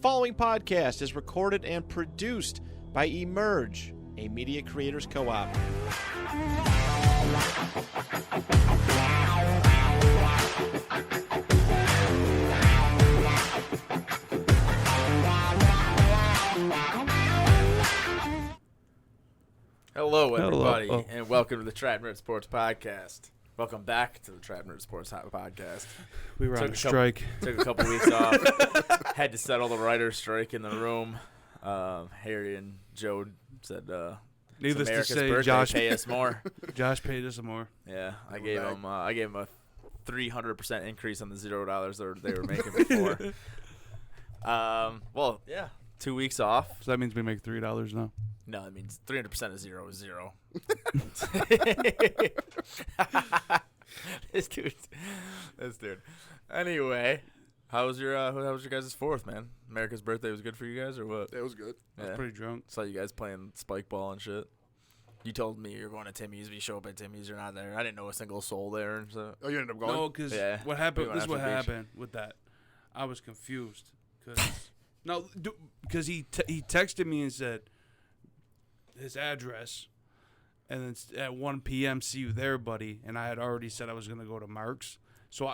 following podcast is recorded and produced by Emerge, a media creators co-op. Hello, everybody, and welcome to the Trap Nerd Sports Podcast. Welcome back to the Trap Nerd Sports Podcast. We were on a strike. Took a couple weeks off. Had to settle the writer's strike in the room. Harry and Joe said, needless to say, birthday, Josh pay us more. Josh paid us more. Yeah, I gave him a 300% increase on the $0 they were making before. Well, yeah, 2 weeks off. So that means we make $3 now. No, it means 300% of zero is zero. This dude. Anyway, how was your guys' 4th, man? America's birthday was good for you guys, or what? It was good. I was pretty drunk. Saw you guys playing spike ball and shit. You told me you're going to Timmy's. We show up at Timmy's, you're not there. I didn't know a single soul there. And so. Oh, you ended up going? No, because what happened? This is what happened with that. I was confused because he texted me and said his address, and then at 1 p.m. see you there, buddy. And I had already said I was gonna go to Mark's.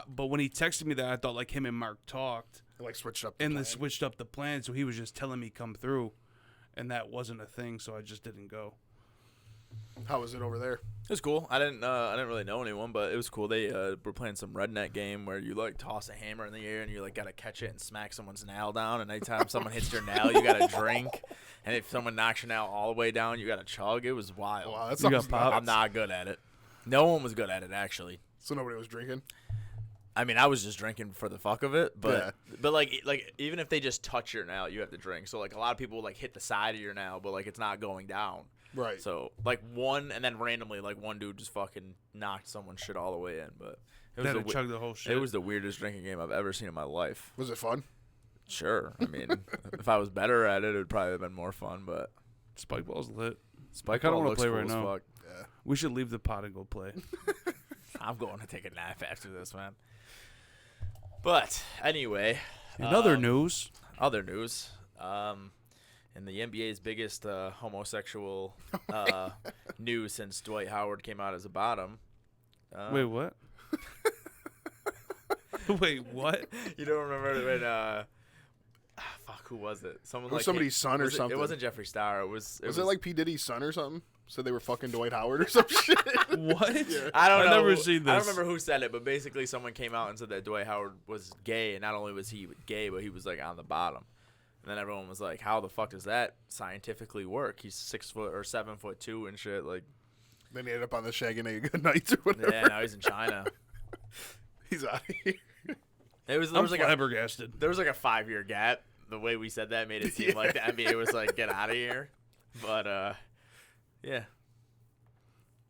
But when he texted me that, I thought like him and Mark talked and like switched up the plan. So he was just telling me come through, and that wasn't a thing. So I just didn't go. How was it over there? It was cool. I didn't really know anyone, but it was cool. They were playing some redneck game where you like toss a hammer in the air and you like gotta catch it and smack someone's nail down. And anytime someone hits your nail, you gotta drink. And if someone knocks your nail all the way down, you gotta chug. It was wild. Wow, that's I'm not good at it. No one was good at it actually. So nobody was drinking. I mean, I was just drinking for the fuck of it, but like even if they just touch your nail, you have to drink. So like a lot of people like hit the side of your nail, but like it's not going down. Right. So like one, and then randomly like one dude just fucking knocked someone's shit all the way in. But it was chug the whole shit. It was the weirdest drinking game I've ever seen in my life. Was it fun? Sure. I mean, if I was better at it, it would probably have been more fun. But spike ball's lit. Spike ball ball want to play cool right now. Fuck. Yeah. We should leave the pod and go play. I'm going to take a nap after this, man. But anyway, in other news. In the NBA's biggest homosexual news since Dwight Howard came out as a bottom. Wait, what? Wait, what? You don't remember when? Fuck, who was it? Someone like somebody's son or something. It wasn't Jeffree Star. Was it like P. Diddy's son or something? Said they were fucking Dwight Howard or some shit. What? Yeah. I don't know. I've never seen this. I don't remember who said it, but basically someone came out and said that Dwight Howard was gay, and not only was he gay, but he was like on the bottom. And then everyone was like, "How the fuck does that scientifically work? He's 6 foot or 7'2" and shit." Like, then he ended up on the Shagging a Good Nights or whatever. Yeah, now he's in China. He's out of here. I'm flabbergasted. There was like a 5-year gap. The way we said that made it seem like the NBA was like, "Get out of here." But yeah.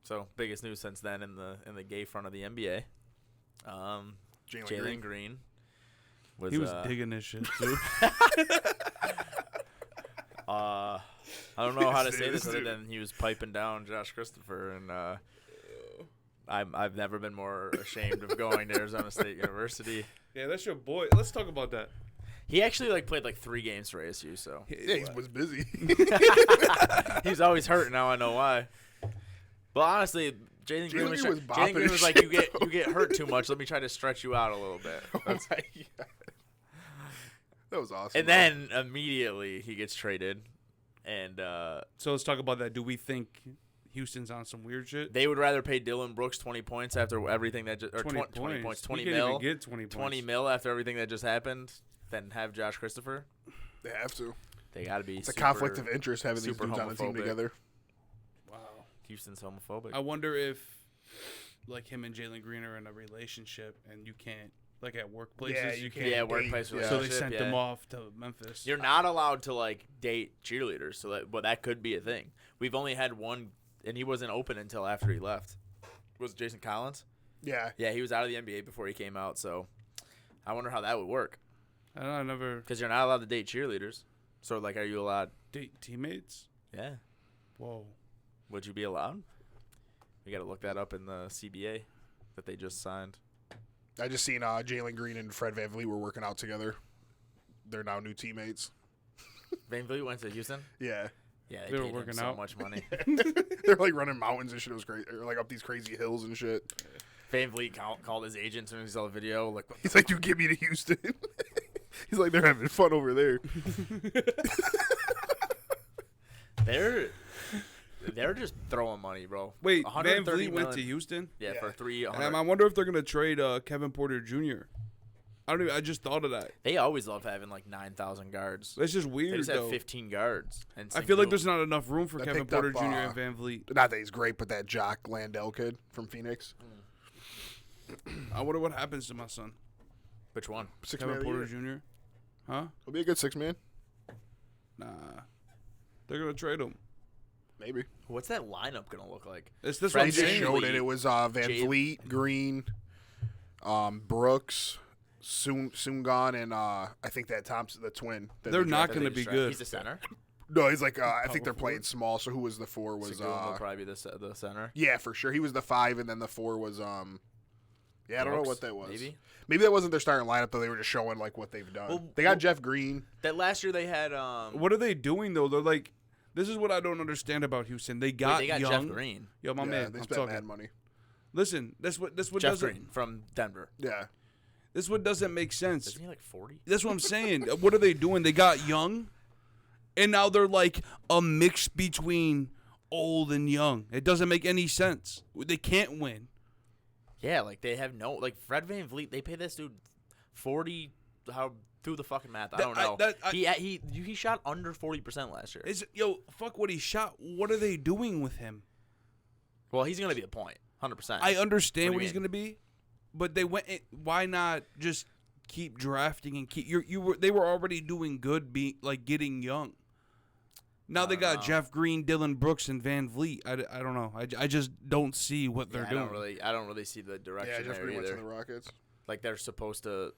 So biggest news since then in the gay front of the NBA. Jalen Green. He was digging this shit too. I don't know how to say this other than he was piping down Josh Christopher, and I've never been more ashamed of going to Arizona State University. Yeah, that's your boy. Let's talk about that. He actually played 3 games for ASU, so yeah, he was busy. He's always hurt. Now I know why. But honestly, Jalen Green was like, you get hurt too much. Let me try to stretch you out a little bit. That's that was awesome. And then immediately he gets traded. And so let's talk about that. Do we think Houston's on some weird shit? They would rather pay Dylan Brooks 20 points after everything that just 20 points, 20 mil, even get 20 points. 20 mil after everything that just happened than have Josh Christopher. They have to. They got to be. It's a conflict of interest having these dudes on the team together. Wow. Houston's homophobic. I wonder if like him and Jalen Green are in a relationship and you can't. Like at workplaces, you can't. Yeah, workplace relationship. So they sent them off to Memphis. You're not allowed to date cheerleaders, so that could be a thing. We've only had one, and he wasn't open until after he left. Was it Jason Collins? Yeah. Yeah, he was out of the NBA before he came out, so I wonder how that would work. I don't know, I never. Because you're not allowed to date cheerleaders. So are you allowed? Date teammates? Yeah. Whoa. Would you be allowed? We got to look that up in the CBA that they just signed. I just seen Jalen Green and Fred VanVleet were working out together. they're now new teammates. Van Vliet went to Houston. Yeah. Yeah, They they were paid him working so out. much money. They're like running mountains and shit. It was great. Or like up these crazy hills and shit. Van Vliet called his agent as soon as he saw the video. Like, He's like, "You get me to Houston." He's like, "They're having fun over there." they're just throwing money, bro. Wait, Van 130 Vliet went to million. Houston? Yeah, Yeah. for 300. And I wonder if they're going to trade Kevin Porter Jr. I just thought of that. They always love having like 9,000 guards. That's just They weird, just have though. 15 guards. And I feel like there's St. not enough room for I Kevin picked Porter up, Jr. and Van Vliet. Not that he's great, but that Jock Landell kid from Phoenix. I wonder what happens to my son. Which one? Six Kevin man. Porter Jr. Huh? He'll be a good 6-man. Nah. They're going to trade him. Maybe. What's that lineup going to look like? It's this Fred one They just Jay- showed it. It was Van Jay- Vliet, Green, Brooks, Sungan, and I think that Thompson, the twin. that They're they not That going to they be just good. He's the center. No, he's like I think Power they're playing forward. small. So who was the 4? Was Seguin will probably be the center. yeah, for sure. He was the 5, and then the 4 was yeah, I don't know Brooks, what that was. Maybe that wasn't their starting lineup though. They were just showing like what they've done. Well, they got well- Jeff Green. that last year they had. What are they doing, though? They're like, this is what I don't understand about Houston. They got, they got young. Jeff Green. Yo, my yeah, man, they I'm spent talking. mad money. Listen, this what Jeff doesn't Green from Denver. Yeah, this what doesn't make sense. Isn't he like 40? That's what I'm saying. What are they doing? They got young, and now they're like a mix between old and young. It doesn't make any sense. They can't win. Yeah, like they have no like Fred Van Vliet. They pay this dude 40. How through the fucking math? I don't know. He shot under 40% last year. Fuck what he shot. What are they doing with him? Well, he's gonna be a point, 100%. I understand What what do you he's mean? going to be, but they went. Why not just keep drafting and keep? They were already doing good, getting young. Now they don't got know. Jeff Green, Dylan Brooks, and Van Vliet. I don't know. I just don't see what they're I doing. don't really see the direction yeah. Jeff there Green went to either. the Rockets. Like they're supposed to.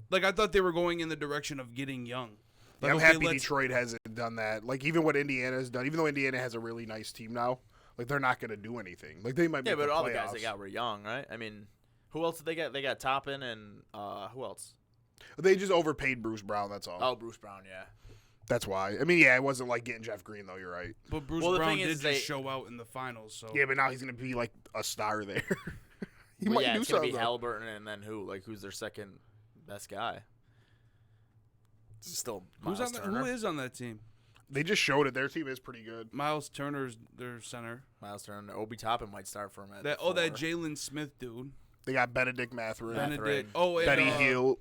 Like I thought they were going in the direction of getting young. Yeah, Like, I'm okay, happy let's- Detroit hasn't done that. Like even what Indiana has done, even though Indiana has a really nice team now, like they're not going to do anything. Like they might. Yeah, make but the all the guys playoffs. they got were young, right? I mean, who else did they get? They got Toppin and who else? They just overpaid Bruce Brown. That's all. Oh, Bruce Brown, yeah. That's why. I mean, yeah, it wasn't like getting Jeff Green though. You're right. But Bruce Well, the Brown thing did is just they- show out in the finals. So Yeah, but now he's going to be like a star there. he Well, might yeah, do it's gonna be something. though. Halliburton and then who? Like who's their second best guy? It's still who's Miles on that, Turner. who is on that team? They just showed it. Their team is pretty good. Miles Turner's their center. Miles Turner. Obi Toppin might start for him at That four. Jalen Smith dude. They got Benedict Mathurin, Mathurin. Benedict. Oh, and, Betty Hill,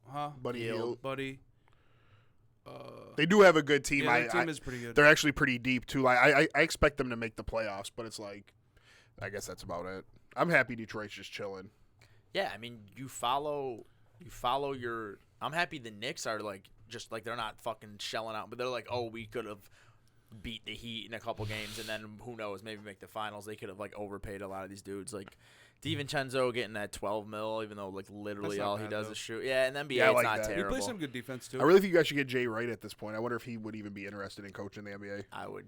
Huh? Buddy Hield. Hill. Buddy. They do have a good team. Yeah, their team is pretty good. They're actually pretty deep too. Like I expect them to make the playoffs, but it's like, I guess that's about it. I'm happy Detroit's just chilling. Yeah, I mean, you follow your. I'm happy the Knicks are like just like they're not fucking shelling out, but they're like, oh, we could have beat the Heat in a couple games, and then who knows, maybe make the finals. They could have like overpaid a lot of these dudes, like DiVincenzo getting that 12 mil, even though like literally That's not all he bad, does though. is shoot. Yeah, and NBA Yeah, I it's like not that. He He terrible. plays some good defense too. I really think you guys should get Jay Wright at this point. I wonder if he would even be interested in coaching the NBA. I would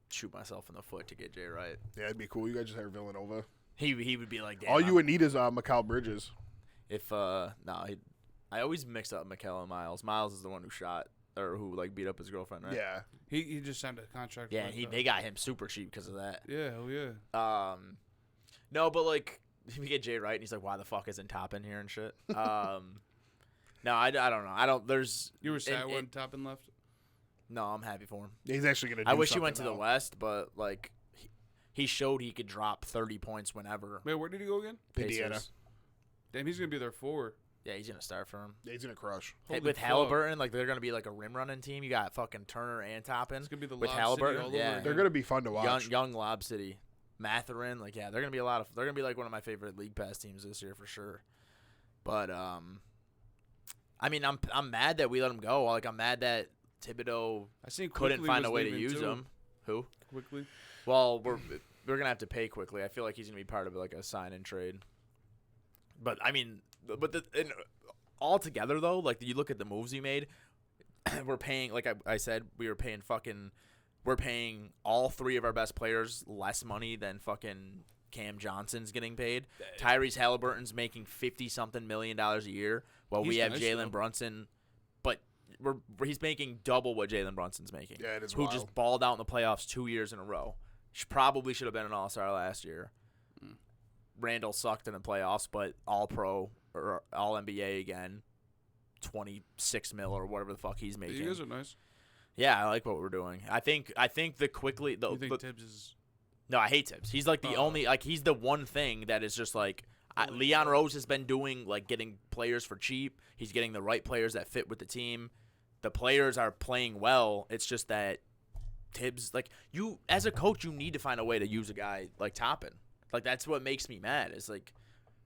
shoot myself in the foot to get Jay Wright. Yeah, it'd be cool. You guys just hire Villanova. He would be like, damn, All you would need is Mikal Bridges. if I always mix up Mikal and Miles. Miles is the one who shot or who like beat up his girlfriend, right? Yeah. He just signed a contract. Yeah, with, and they got him super cheap because of that. Yeah, hell yeah. No, but like we get Jay Wright, and he's like, "Why the fuck isn't Toppin here and shit?" No, I don't know. I don't. There's You were sad and- when Toppin left. No, I'm happy for him. He's actually going to do I wish he something went to the now. West, but like he showed he could drop 30 points whenever. Wait, where did he go again? Indiana. Pacers. Damn, he's gonna be there for. Yeah, he's gonna start for him. Yeah, he's going to crush. Holy With fuck. Halliburton, like they're gonna be like a rim running team. You got fucking Turner and Toppin. It's gonna be the with Lob City Halliburton. all over Yeah, again. They're going to be fun to watch. young Lob City, Mathurin. Like yeah, they're gonna be they're gonna be like one of my favorite League Pass teams this year for sure. But I mean, I'm mad that we let him go. Like I'm mad that Thibodeau I seen couldn't Quickly find a was way to leaving, use too. him. Who? Quickly. Well, we're gonna have to pay quickly. I feel like he's gonna be part of like a sign and trade. But I mean, all together though, like you look at the moves he made. We're paying, like I said, we're paying all three of our best players less money than fucking Cam Johnson's getting paid. Tyrese Halliburton's making $50-something million a year, while we He's have nice, Jalen though. Brunson. But he's making double what Jalen Brunson's making. Yeah, it is Who wild. just balled out in the playoffs 2 years in a row. Probably should have been an All-Star last year. Randall sucked in the playoffs, but All-Pro or All-NBA again. 26 mil or whatever the fuck he's making. You guys are nice. Yeah, I like what we're doing. I think the quickly the You think Tibbs is? no, I hate Tibbs. He's like the only he's the one thing that is just like Leon Rose has been doing, like getting players for cheap. He's getting the right players that fit with the team. The players are playing well. It's just that Tibbs, like, you as a coach, you need to find a way to use a guy like Toppin. Like, that's what makes me mad. Is like,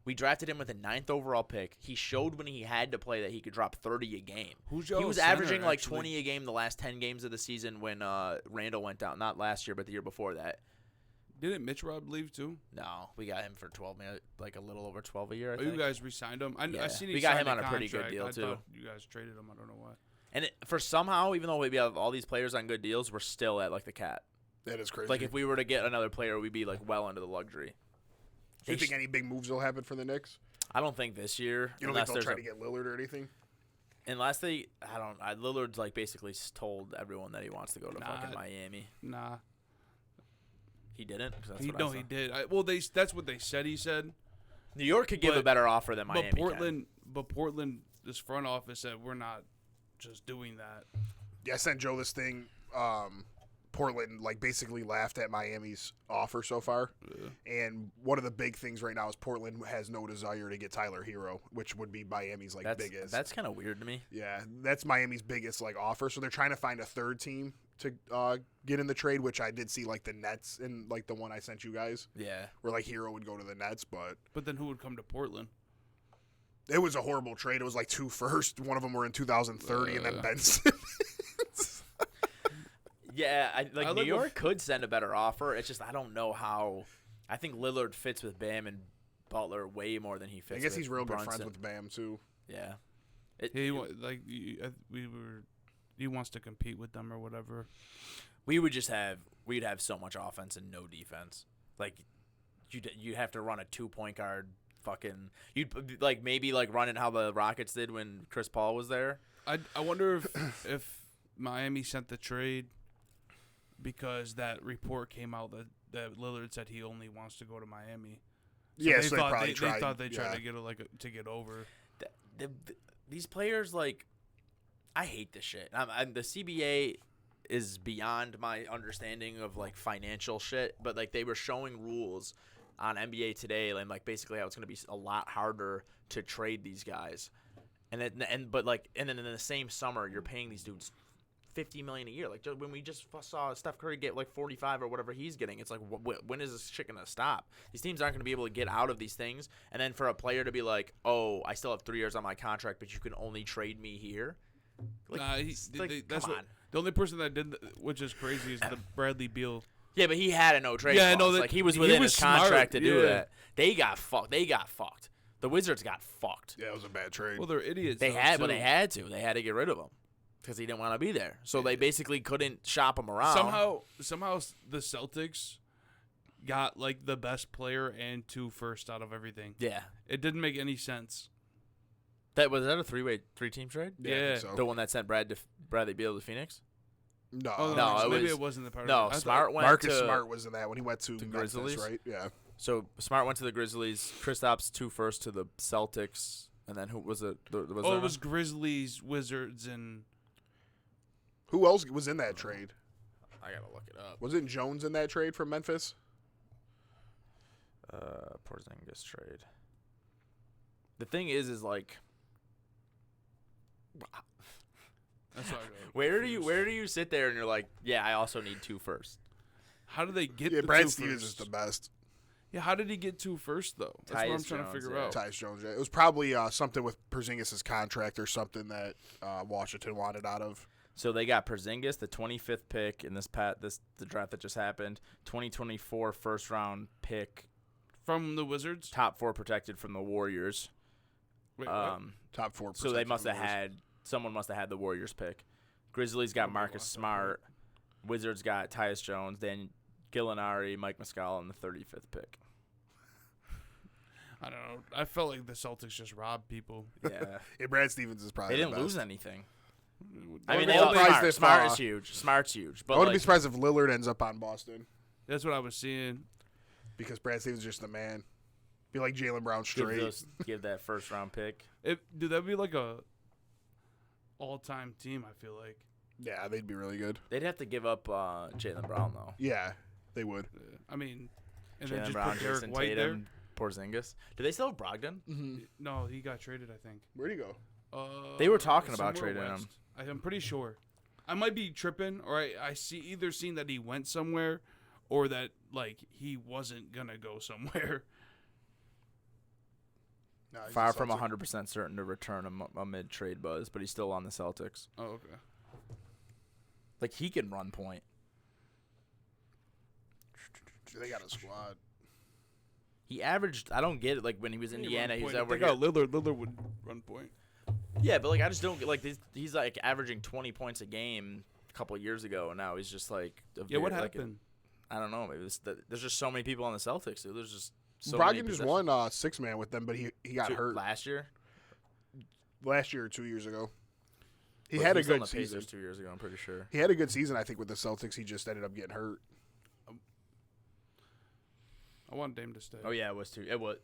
we drafted him with a 9th overall pick. He showed when he had to play that he could drop 30 a game. He was averaging like 20 a game the last 10 games of the season when Randall went down. Not last year, but the year before that. Didn't Mitch Rob leave too? No, we got him for 12 million, like a little over 12 a year. I Oh, think. you guys re-signed him. I seen he we got signed him on a a pretty good contract. deal I too. thought you guys traded him. I don't know why. And for somehow, even though we have all these players on good deals, we're still at like the cap. That is crazy. Like if we were to get another player, we'd be like well into the luxury. Do you think any big moves will happen for the Knicks? I don't think this year. You don't think they'll try to get Lillard or anything? Unless they, Lillard's like basically told everyone that he wants to go to fucking Miami. Nah. He didn't. 'Cause that's He what I saw. he did. That's what they said. He said. New York could give a better offer than Miami. But Portland, this front office said we're not just doing that. Yeah, I sent Joe this thing. Portland like basically laughed at Miami's offer so far, and one of the big things right now is Portland has no desire to get Tyler Hero, which would be Miami's biggest. That's kind of weird to me. Yeah, that's Miami's biggest offer. So they're trying to find a third team to get in the trade, which I did see like the Nets and like the one I sent you guys. Yeah, where like Hero would go to the Nets, but then who would come to Portland? It was a horrible trade. It was like 2 firsts. One of them were in 2030, and then Ben Simmons. Yeah, New York could send a better offer. It's just I don't know how. I think Lillard fits with Bam and Butler way more than he fits. I guess with he's real Brunson. good friends with Bam too. Yeah, He wants to compete with them or whatever. we'd have so much offense and no defense. Like you'd have to run a 2-point guard. Fucking you'd like maybe like running how the Rockets did when Chris Paul was there. I wonder if Miami sent the trade because that report came out that Lillard said he only wants to go to Miami. So yeah, they so thought they thought they tried yeah. to get over. These players, like, I hate this shit. The CBA is beyond my understanding of like financial shit, but like they were showing rules on NBA Today and like basically how it's going to be a lot harder to trade these guys, and then in the same summer you're paying these dudes $50 million a year. Like when we just saw Steph Curry get like 45 or whatever he's getting, it's like when is this shit gonna stop? These teams aren't gonna be able to get out of these things, and then for a player to be like, oh, I still have 3 years on my contract, but you can only trade me here. Like, That's come on. The only person that did, which is crazy, is the Bradley Beal. Yeah, but he had a no trade Yeah, I clause. know that- Like he was he within was his contract smart, to do yeah. that. They got fucked. The Wizards got fucked. Yeah, it was a bad trade. Well, they're idiots. They though, had, too. but they had to. They had to get rid of him because he didn't want to be there. So they basically couldn't shop him around. Somehow the Celtics got like the best player and 2 firsts out of everything. Yeah, It didn't make any sense. that was that a 3-team trade. I Yeah. think so. The one that sent Bradley Beal to Phoenix. No, Oh, No, maybe was- it wasn't the part. No, of it. I Smart thought- went Marcus to Smart was in that when he went to Memphis, Grizzlies? right? Yeah. So Smart went to the Grizzlies. Kristaps 2 firsts to the Celtics, and then who was it? it was Grizzlies, Wizards, and Who else was in that trade? I gotta look it up. Wasn't Jones in that trade from Memphis? Porzingis trade. The thing is like, that's what I go. where do you sit there and you're like, yeah, I also need 2 firsts. How do they get? Yeah, the Brad 2 Stevens firsts? is the best. Yeah, how did he get 2 firsts though? That's what I'm Tyus trying to Jones, figure yeah. out. Tyus Jones. Yeah. It was probably something with Porzingis' contract or something that Washington wanted out of. So they got Porzingis, the 25th pick in the draft that just happened, 2024 first round pick, From the Wizards. top 4 protected from the Warriors. Wait, what? Top 4. So they must have someone must have had the Warriors pick. Grizzlies got Marcus Smart. Wizards got Tyus Jones, then Gallinari, Mike Muscala, and the 35th pick. I don't know. I felt like the Celtics just robbed people. Yeah, Yeah, Brad Stevens is probably they didn't the lose best. anything. I mean, be they all, surprised if, Smart is huge. Smart's huge. But I wouldn't like, be surprised if Lillard ends up on Boston That's what I was seeing. because Brad Stevens is just the man. Be like Jalen Brown straight. give that first round pick. Dude, that'd be like a all-time team, I feel like. Yeah, they'd be really good. They'd have to give up Jalen Brown though. Yeah, they would. I mean, and then Jalen just Brown, put Derek Jason White Tatum, Porzingis. Do they still have Brogdon? Mm-hmm. No, he got traded, I think. Where'd he go? They were talking about somewhere trading west. him. I'm pretty sure. I might be tripping, or I either seen that he went somewhere, or that like he wasn't gonna go somewhere. No, he's Far a from Celtic. 100% certain to return amid trade buzz, but he's still on the Celtics. Oh, okay. Like he can run point. They got a squad. He averaged. I don't get it. Like when he was in Indiana, he was If over they here. got Lillard. Lillard would run point. Yeah, but like I just don't get like this, he's like averaging 20 points a game a couple of years ago, and now he's just like Yeah, what like, happened? I don't know. Maybe there's just so many people on the Celtics. Dude. There's just so many Brogdon just positions. won 6-man with them, but he got hurt last year. last year or 2 years ago. He But had a was on good the season. Pacers 2 years ago. I'm pretty sure. He had a good season, I think, with the Celtics. He just ended up getting hurt. I want Dame to stay. Oh yeah, it was too. It was.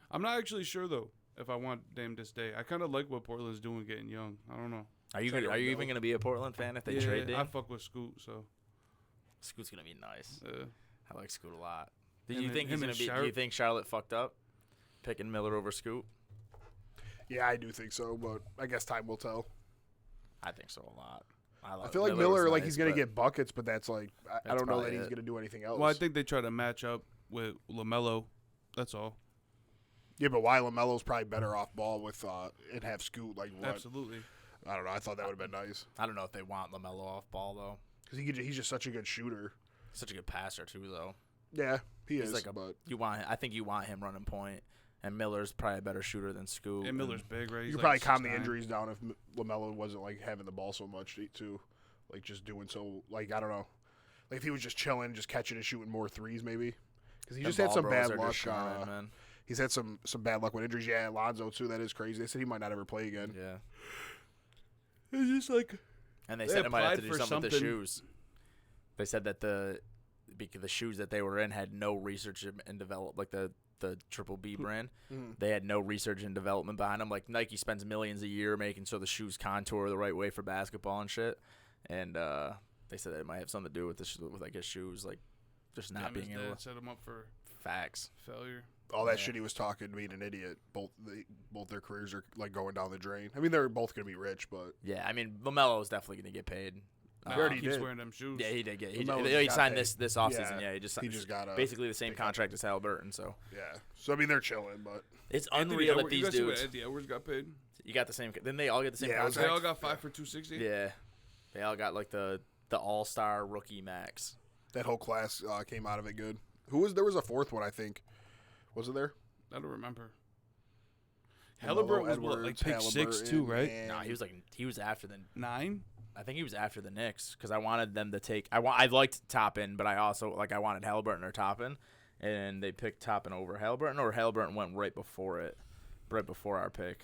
I'm not actually sure though if I want Dame to stay. I kind of like what Portland's doing, getting young. I don't know. Are you Try to are you go. even gonna be a Portland fan if they yeah, trade I Dame? fuck with Scoot, so Scoot's gonna be nice. uh, I like Scoot a lot. Did Him you and- think he's him gonna and be? Do you Charlotte- think Charlotte fucked up picking Miller over Scoot? Yeah, I do think so, but I guess time will tell. I think so a lot. I feel like Miller, like he's gonna get buckets, but that's like I That's don't know that probably he's it. gonna do anything else. well, I think they try to match up with LaMelo. That's all. Yeah, but why LaMelo's probably better off ball with and have Scoot like what? Absolutely. I don't know. I thought that would have been nice I don't know if they want LaMelo off ball though. because he's just such a good shooter. Such a good passer too, though. Yeah, he He's is. like a. but I think you want him running point, and Miller's probably a better shooter than Scoot. And Miller's big, right? you He's could like probably calm the 6'9". injuries down if LaMelo wasn't like having the ball so much too, like just doing so like I don't know, like if he was just chilling, just catching and shooting more threes maybe, because he just had some bad luck. Man. He's had some bad luck with injuries. Yeah, Lonzo too. That is crazy. They said he might not ever play again. Yeah. It's just like And they They said it might have to applied do for something with the something. shoes. They said that the shoes that they were in had no research and develop, like the Triple B brand. Mhm. They had no research and development behind them. Like Nike spends millions a year making so the shoes contour the right way for basketball and shit. And they said that it might have something to do with with I guess shoes, like just not being able to set him up for facts. failure. All that Yeah. shit he was talking, being an idiot. Both their careers are like going down the drain. I mean, they're both gonna be rich, but Yeah, I mean LaMelo is definitely gonna get paid. He already He keeps did. wearing them shoes. Yeah, he did get. LaMelo He got signed paid. this offseason. Yeah, he just got a basically the same big cut. contract as Halliburton. So yeah. So I mean, they're chilling, but it's Anthony unreal that Edwards, you these guys see what dudes. Anthony Edwards got paid. You got the same. Then they all get the same Yeah, it was They contract. all got 5 for 260. Yeah, they all got like the all-star rookie max. that whole class came out of it good. There was a fourth one, I think. Was it there? I don't remember. LaMelo, Halliburton was what, like Edwards, pick 6 too, Halliburton, right? and- No, he was after the. 9. I think he was after the Knicks because I wanted them to take. I liked Toppin, but I also I wanted Halliburton or Toppin, and they picked Toppin over Halliburton, or Halliburton went right before our pick.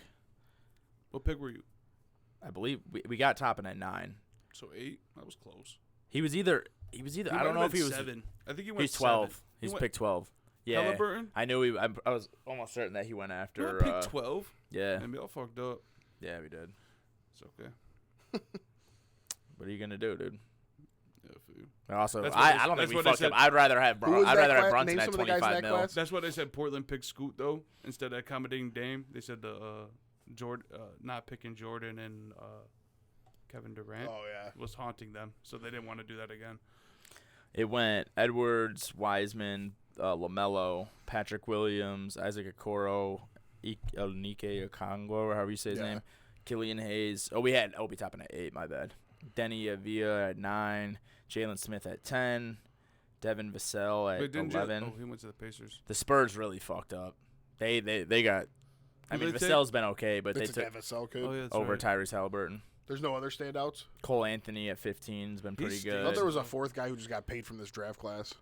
What pick were you? I believe we got Toppin at 9. So 8. That was close. He was either. He I don't know if he was. 7. I think he went. He's 12. 7. He's He went- picked 12. Yeah, Halliburton. I knew I was almost certain that he went You after. went pick 12. Yeah, Maybe I fucked up. yeah, we did. It's okay. What are you gonna do, dude? Yeah, for you. Also, That's what I they- don't think that's we what they fucked up. said. I'd rather have Who was I'd that rather have class? Brunson Name at some of the guys in 25 that mil. class. That's why they said Portland picked Scoot though instead of accommodating Dame. They said the not picking Jordan and Kevin Durant Oh yeah. was haunting them, so they didn't want to do that again. It went Edwards, Wiseman, LaMelo, Patrick Williams, Isaac Okoro, Nike Okongwu, or however you say his Yeah. name, Killian Hayes. Oh, we had Obi Toppin at 8. My bad. Denny Avila at 9, Jalen Smith at 10, Devin Vassell at But didn't 11. he went to the Pacers. The Spurs really fucked up. They got. I Who mean, they take? Vassell's been okay, but they It's a took FSL kid. Oh yeah, that's over right. Tyrese Halliburton. There's no other standouts. Cole Anthony at 15 has been pretty He's I good. thought there was a fourth guy who just got paid from this draft class.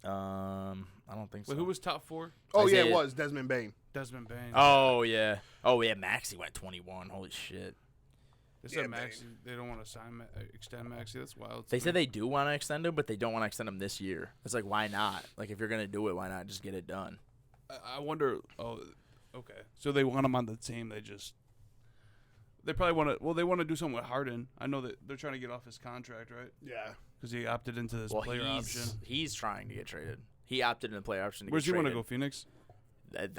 I don't think so. Wait, who was top 4? Oh yeah, it Isaiah- was Desmond Bain. Desmond Bain. Oh yeah. Maxey went 21. Holy shit. They said Yeah, Maxey. They don't want to extend Maxey. That's wild. They said they do want to extend him, but they don't want to extend him this year. It's like, why not? Like, if you're gonna do it, why not just get it done? I wonder. Oh, okay. So they want him on the team. They probably want to. Well, they want to do something with Harden. I know that they're trying to get off his contract, right? Yeah. Because he opted into this player option. He's trying to get traded. He opted in the player option to Where's get he want to traded. go? Phoenix?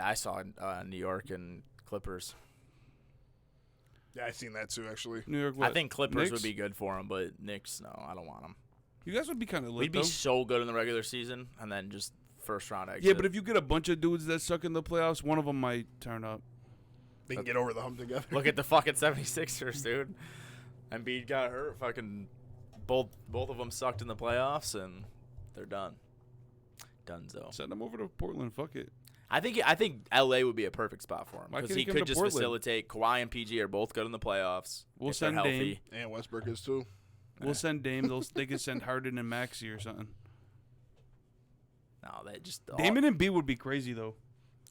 I saw New York and Clippers. Yeah, I seen that too, actually. New York. I What? think Clippers Knicks? would be good for him, but Knicks, no, I don't want him. You guys would be kind of lit, We'd be though. so good in the regular season, and then just first round exit. Yeah, but if you get a bunch of dudes that suck in the playoffs, one of them might turn up. They can get over the hump together. Look at the fucking 76ers, dude. Embiid got hurt. Fucking both of them sucked in the playoffs, and they're done. Donezo. Send them over to Portland. Fuck it. I think LA would be a perfect spot for him Why because can't he he come could to just Portland? facilitate. Kawhi and PG are both good in the playoffs. We'll if they're send healthy. Dame. And Westbrook is too. We'll send Dame. They could send Harden and Maxey or something. No, they just Damon and B would be crazy though.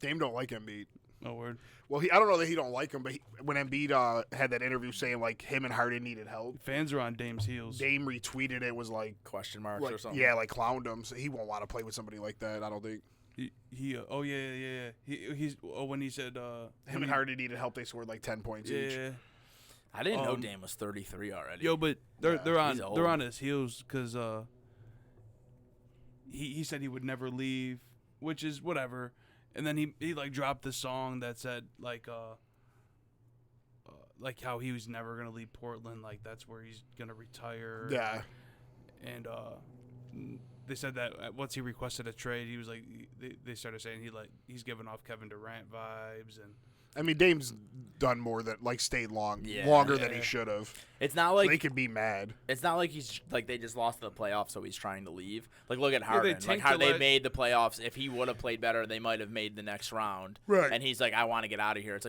Dame don't like Embiid. Oh word. Well, I don't know that he don't like him, but when Embiid had that interview saying like him and Harden needed help, Fans are on Dame's heels. Dame retweeted it, was like, question marks or something. yeah, like clowned him. So he won't want to play with somebody like that. I don't think. Oh yeah. He's when he said Him and Harden needed help. They scored like 10 points each. Yeah. I didn't know Um, Dame was 33 already. Yo, but they're he's old. they're on his heels because he said he would never leave, which is whatever. And then he like dropped the song that said like how he was never gonna leave Portland, like that's where he's gonna retire. Yeah. And they said that once he requested a trade, he was like they started saying he's giving off Kevin Durant vibes and. I mean, Dame's done more than stayed longer than he Yeah. should have. It's not like They could be mad. It's not like he's like they just lost the playoffs, so he's trying to leave. Like look at they Harden. Like tanked how the they la- made the playoffs. If he would have played better, they might have made the next round. Right. And he's like, I want to get out of here. It's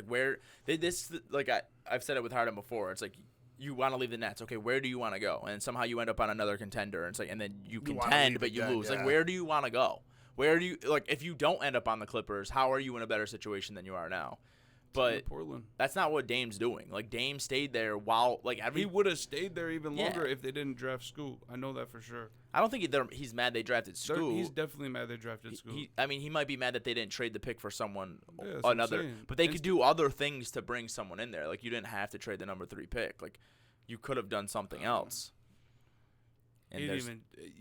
like I've said it with Harden before. It's like you want to leave the Nets. Okay, where do you want to go? And somehow you end up on another contender. And it's like, and then you wanna contend, leave but you again, lose. yeah. Like where do you want to go? Where do you if you don't end up on the Clippers? How are you in a better situation than you are now? But Portland. that's not what Dame's doing. Like Dame stayed there while He would have stayed there even Yeah. longer if they didn't draft Scoot. I know that for sure. I don't think he's mad they drafted Scoot. He's definitely mad they drafted Scoot. He might be mad that they didn't trade the pick for someone Yeah, that's what I'm another. saying. But they And could do other things to bring someone in there. Like you didn't have to trade the number 3 pick. Like you could have done something else. And He didn't there's-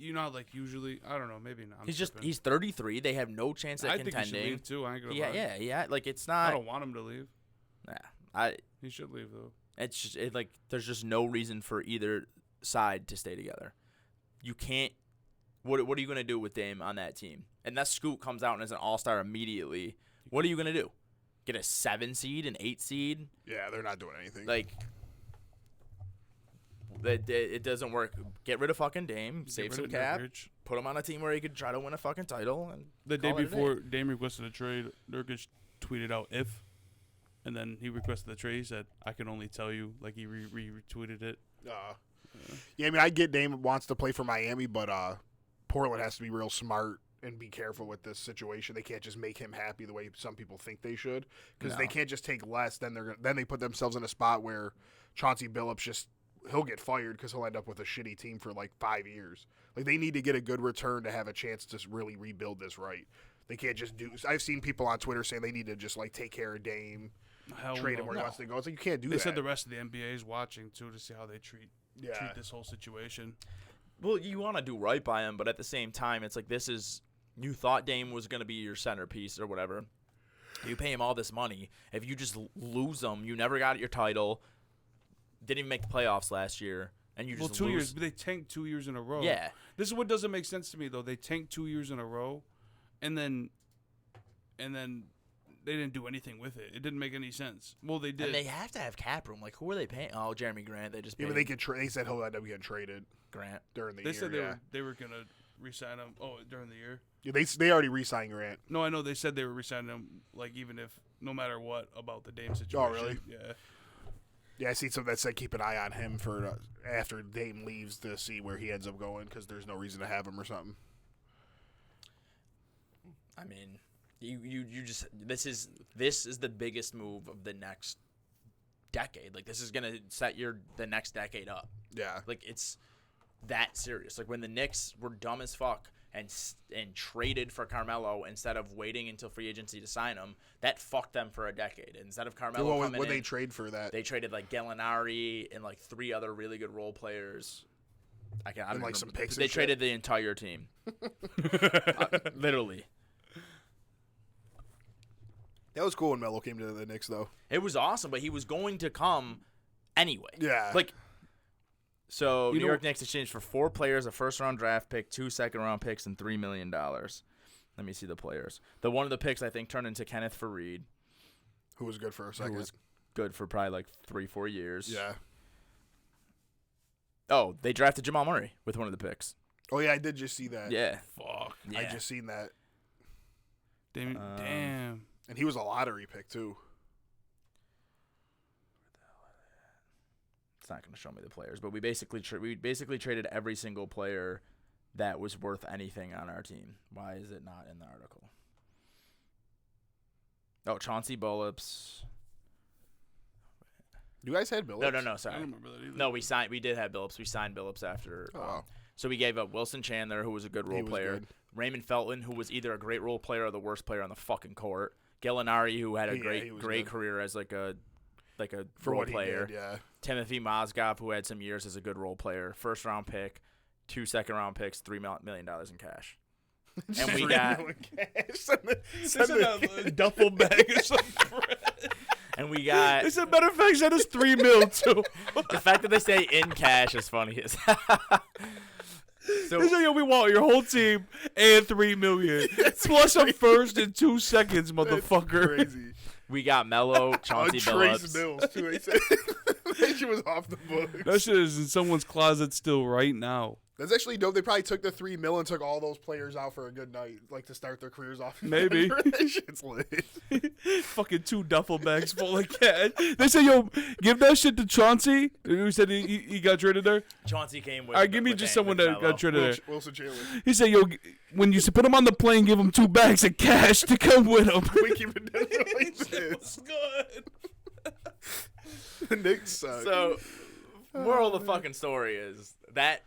even, like usually, I don't know, maybe not. he's 33. They have no chance at I think he should contending. leave too. I ain't gonna lie. Yeah. Like it's I not. don't want him to leave. Nah, He should leave though. it's just there's just no reason for either side to stay together. You can't. What are you gonna do with Dame on that team? Unless Scoot comes out and is an all-star immediately, what are you gonna do? Get a 7 seed, an 8 seed? Yeah, they're not doing anything. Like, it doesn't work. Get rid of fucking Dame, Get save rid some of cap, Nurkic. put him on a team where he could try to win a fucking title. And The day call it a day. before Dame requested a trade, Nurkic tweeted out "if," and then he requested the trade. He said, "I can only tell you." Like he retweeted it. Yeah, I mean, I get Dame wants to play for Miami, but Portland has to be real smart and be careful with this situation. They can't just make him happy the way some people think they should, because they No. can't just take less. Then they put themselves in a spot where Chauncey Billups he'll get fired because he'll end up with a shitty team for like 5 years. Like they need to get a good return to have a chance to really rebuild this right. They can't just do. I've seen people on Twitter saying they need to just take care of Dame, Hell trade him no. where he wants to go. It's like you can't do They that. said the rest of the NBA is watching too to see how they treat Yeah. this whole situation. Well, you want to do right by him, but at the same time, it's like you thought Dame was going to be your centerpiece or whatever. You pay him all this money. If you just lose him, you never got your title, didn't even make the playoffs last year, and you just 2 lose. years, but they tanked 2 years in a row. Yeah. This is what doesn't make sense to me though. They tanked 2 years in a row, and then they didn't do anything with it. It didn't make any sense. Well, they did. And they have to have cap room. Like, who are they paying? Oh, Jeremy Grant. They just paid Yeah, but they said he'll end up getting traded Grant. during the They year. said they were gonna re-sign him. Oh, during the year. Yeah, they already re-signed Grant. No, I know they said they were re-signing him. Like even if no matter what about the Dame situation. really? Yeah. Yeah, I see something that said keep an eye on him for after Dame leaves to see where he ends up going because there's no reason to have him or something. I mean, you just this is the biggest move of the next decade. Like, this is gonna set the next decade up. Yeah. Like, it's that serious. Like, when the Knicks were dumb as fuck and traded for Carmelo instead of waiting until free agency to sign him, that fucked them for a decade. Instead of Carmelo coming What in, they trade for that? they traded like Gallinari and like 3 other really good role players. I don't like remember. some picks. They and traded shit? the entire team. Literally. That was cool when Melo came to the Knicks, though. It was awesome, but he was going to come anyway. Yeah. Like, so You New know- York Knicks exchanged for 4 players, a first-round draft pick, 2 second-round picks, and $3 million. Let me see the players. One of the picks, I think, turned into Kenneth Faried, Who was good for a who second. was good for probably like 3-4 years. Yeah. Oh, they drafted Jamal Murray with one of the picks. Oh, yeah, I did just see that. Yeah. Fuck. Yeah. I just seen that. Damn. And he was a lottery pick, too. It's not going to show me the players, but we basically traded every single player that was worth anything on our team. Why is it not in the article? Oh, Chauncey Billups. You guys had Billups? No, I sorry. don't remember that either. No, we did have Billups. We signed Billups after. Oh, wow. So we gave up Wilson Chandler, who was a good He role was player. good. Raymond Felton, who was either a great role player or the worst player on the fucking court. Gallinari, who had a Yeah, he was great good. career as like a For role what player. he did, yeah. Timothy Mozgov, who had some years as a good role player. First round pick, 2 second-round picks, $3 million in cash. And we got a duffel bag or something. and we got As a matter of fact, that is $3 million too. the fact that they say in cash is funny. So They say, yo, we want your whole team and $3 million plus a first in 2 seconds, motherfucker. Crazy. we got Melo, Chauncey Trace Billups. Mills, too. They said that shit was off the book. That shit is in someone's closet still right now. That's actually dope. They probably took the $3 million and took all those players out for a good night, like to start their careers off. Maybe. That shit's lit. Fucking 2 duffel bags full of cash. They say, yo, give that shit to Chauncey. Who said he got traded there? Chauncey came with. All right, give me just someone that got traded there. Wilson Chandler. He said, yo, when you put him on the plane, give him 2 bags of cash to come with him. We keep it down like this. good. The Knicks suck. So, moral of the fucking story is that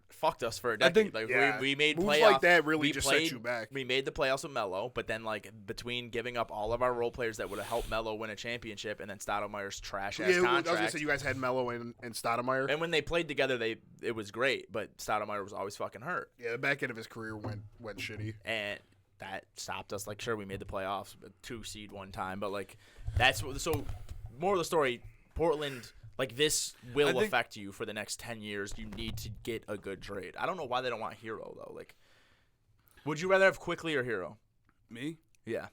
fucked us for a decade. think- Like we made Moves playoffs. like that really we just played, set you back. We made the playoffs with Melo, but then like between giving up all of our role players that would have helped Melo win a championship, and then Stoudemire's trash ass Yeah, I was contract. gonna say you guys had Melo and Stoudemire. And when they played together, it was great, but Stoudemire was always fucking hurt, Yeah, the back end of his career went shitty. and that stopped us. Like, sure, we made the playoffs, but 2 seed one time, but like that's what. So, moral of the story: Portland. Like, this will think- affect you for the next 10 years. You need to get a good trade. I don't know why they don't want Hero, though. Like, would you rather have Quickly or Hero? Me? Yeah.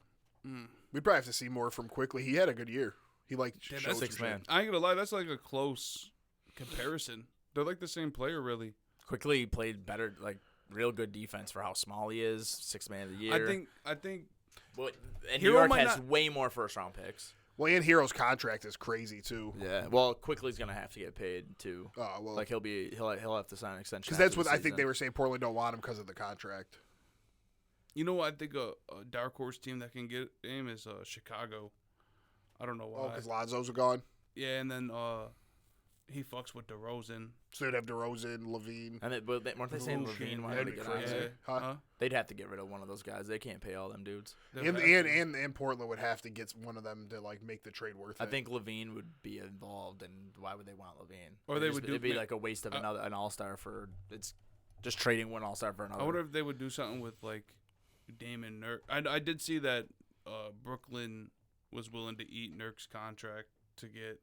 We'd probably have to see more from Quickly. He had a good year. He like Damn, showed that's some 6 shit. man. I ain't gonna lie, that's like a close comparison. They're like the same player, really. Quickly played better, like, real good defense for how small he is. 6th man of the year. I think But, and Hero New York might has not- way more first-round picks. Well, and Hero's contract is crazy too. Yeah. Well, Quickly's going to have to get paid, too. Well, Like, he'll have to sign an extension. because that's after what the I think season. they were saying. Portland don't want him because of the contract. you know what I think a dark horse team that can get him is Chicago. I don't know Oh, why. because Lonzo's are gone. Yeah, and then he fucks with DeRozan. So they'd have DeRozan, Levine. And weren't they saying Ooh, Levine shit, wanted that'd to be get out of crazy. there? Huh? They'd have to get rid of one of those guys. They can't pay all them dudes. And Portland would have to get one of them to like make the trade worth it. I think Levine would be involved, and why would they want Levine? Or they would it'd be do- like a waste of an all-star for it's just trading one all-star for another. I wonder if they would do something with like Damon Nurk. I did see that Brooklyn was willing to eat Nurk's contract to get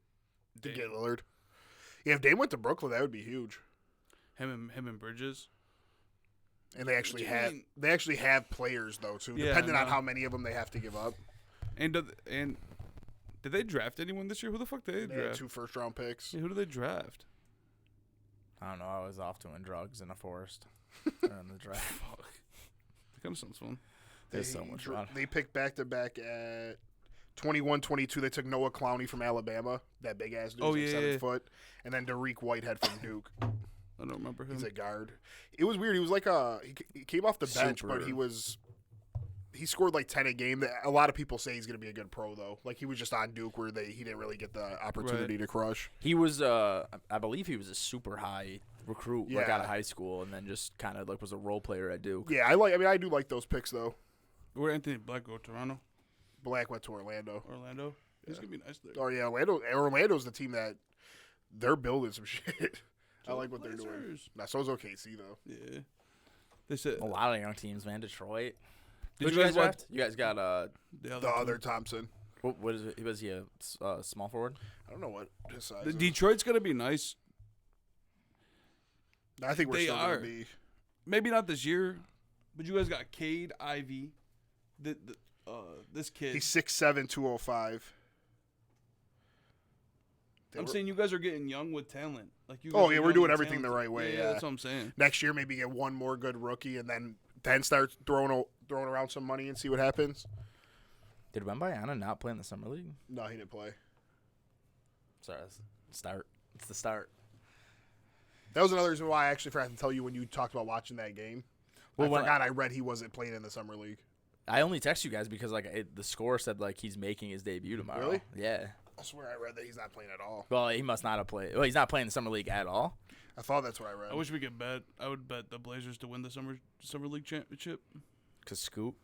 Lillard. Yeah, if Dame went to Brooklyn, that would be huge. him and Bridges. And they actually What do you have mean? players though too, Yeah, depending I on know. how many of them they have to give up. And did they draft anyone this year? Who the fuck did they They had draft? 2 first-round picks. Yeah, who did they draft? I don't know. I was off doing drugs in a forest during the draft. Fuck. That kind of sounds fun. There's so much fun. They picked back-to-back at 21, 22. They took Noah Clowney from Alabama, that big ass dude, Oh, like yeah, 7 yeah. foot, and then Dariq Whitehead from Duke. I don't remember him. He's a guard. It was weird. He was like he came off the bench, but Super. he scored like 10 a game. A lot of people say he's going to be a good pro though. Like he was just on Duke where he didn't really get the opportunity to crush. He was, I believe he was a super high recruit like out of Yeah. high school, and then just kind of like was a role player at Duke. Yeah, I do like those picks though. Where Anthony Black go? Toronto, Black went to Orlando. Orlando. He's gonna be nice there. Oh yeah, Orlando's the team that they're building some shit. I like what they're doing. Blazers. Nah, so's OKC though. Yeah. They said A lot of young teams, man. Detroit. Did Who'd you guys watch draft? You guys got the The other Thompson. what is it? Was he a small forward? I don't know what his size The is. Detroit's gonna be nice. I think we're They still are. gonna be. Maybe not this year, but you guys got Cade Ivy. This kid. He's 6'7", 205. I'm saying you guys are getting young with talent. Like you. Oh, guys yeah, are we're young doing and everything the talented. right way, Yeah, yeah. that's what I'm saying. Next year, maybe get one more good rookie, and then start throwing around some money and see what happens. Did Wembayana not play in the summer league? No, he didn't play. Sorry, that's the start. It's the start. That was another reason why I actually forgot to tell you when you talked about watching that game. Well, I when forgot I read he wasn't playing in the summer league. I only text you guys because the score said like he's making his debut tomorrow. Really? Yeah. I swear I read that he's not playing at all. Well, he must not have played. Well, he's not playing the summer league at all. I thought that's what I read. I wish we could bet. I would bet the Blazers to win the summer league championship. Cause Scoop,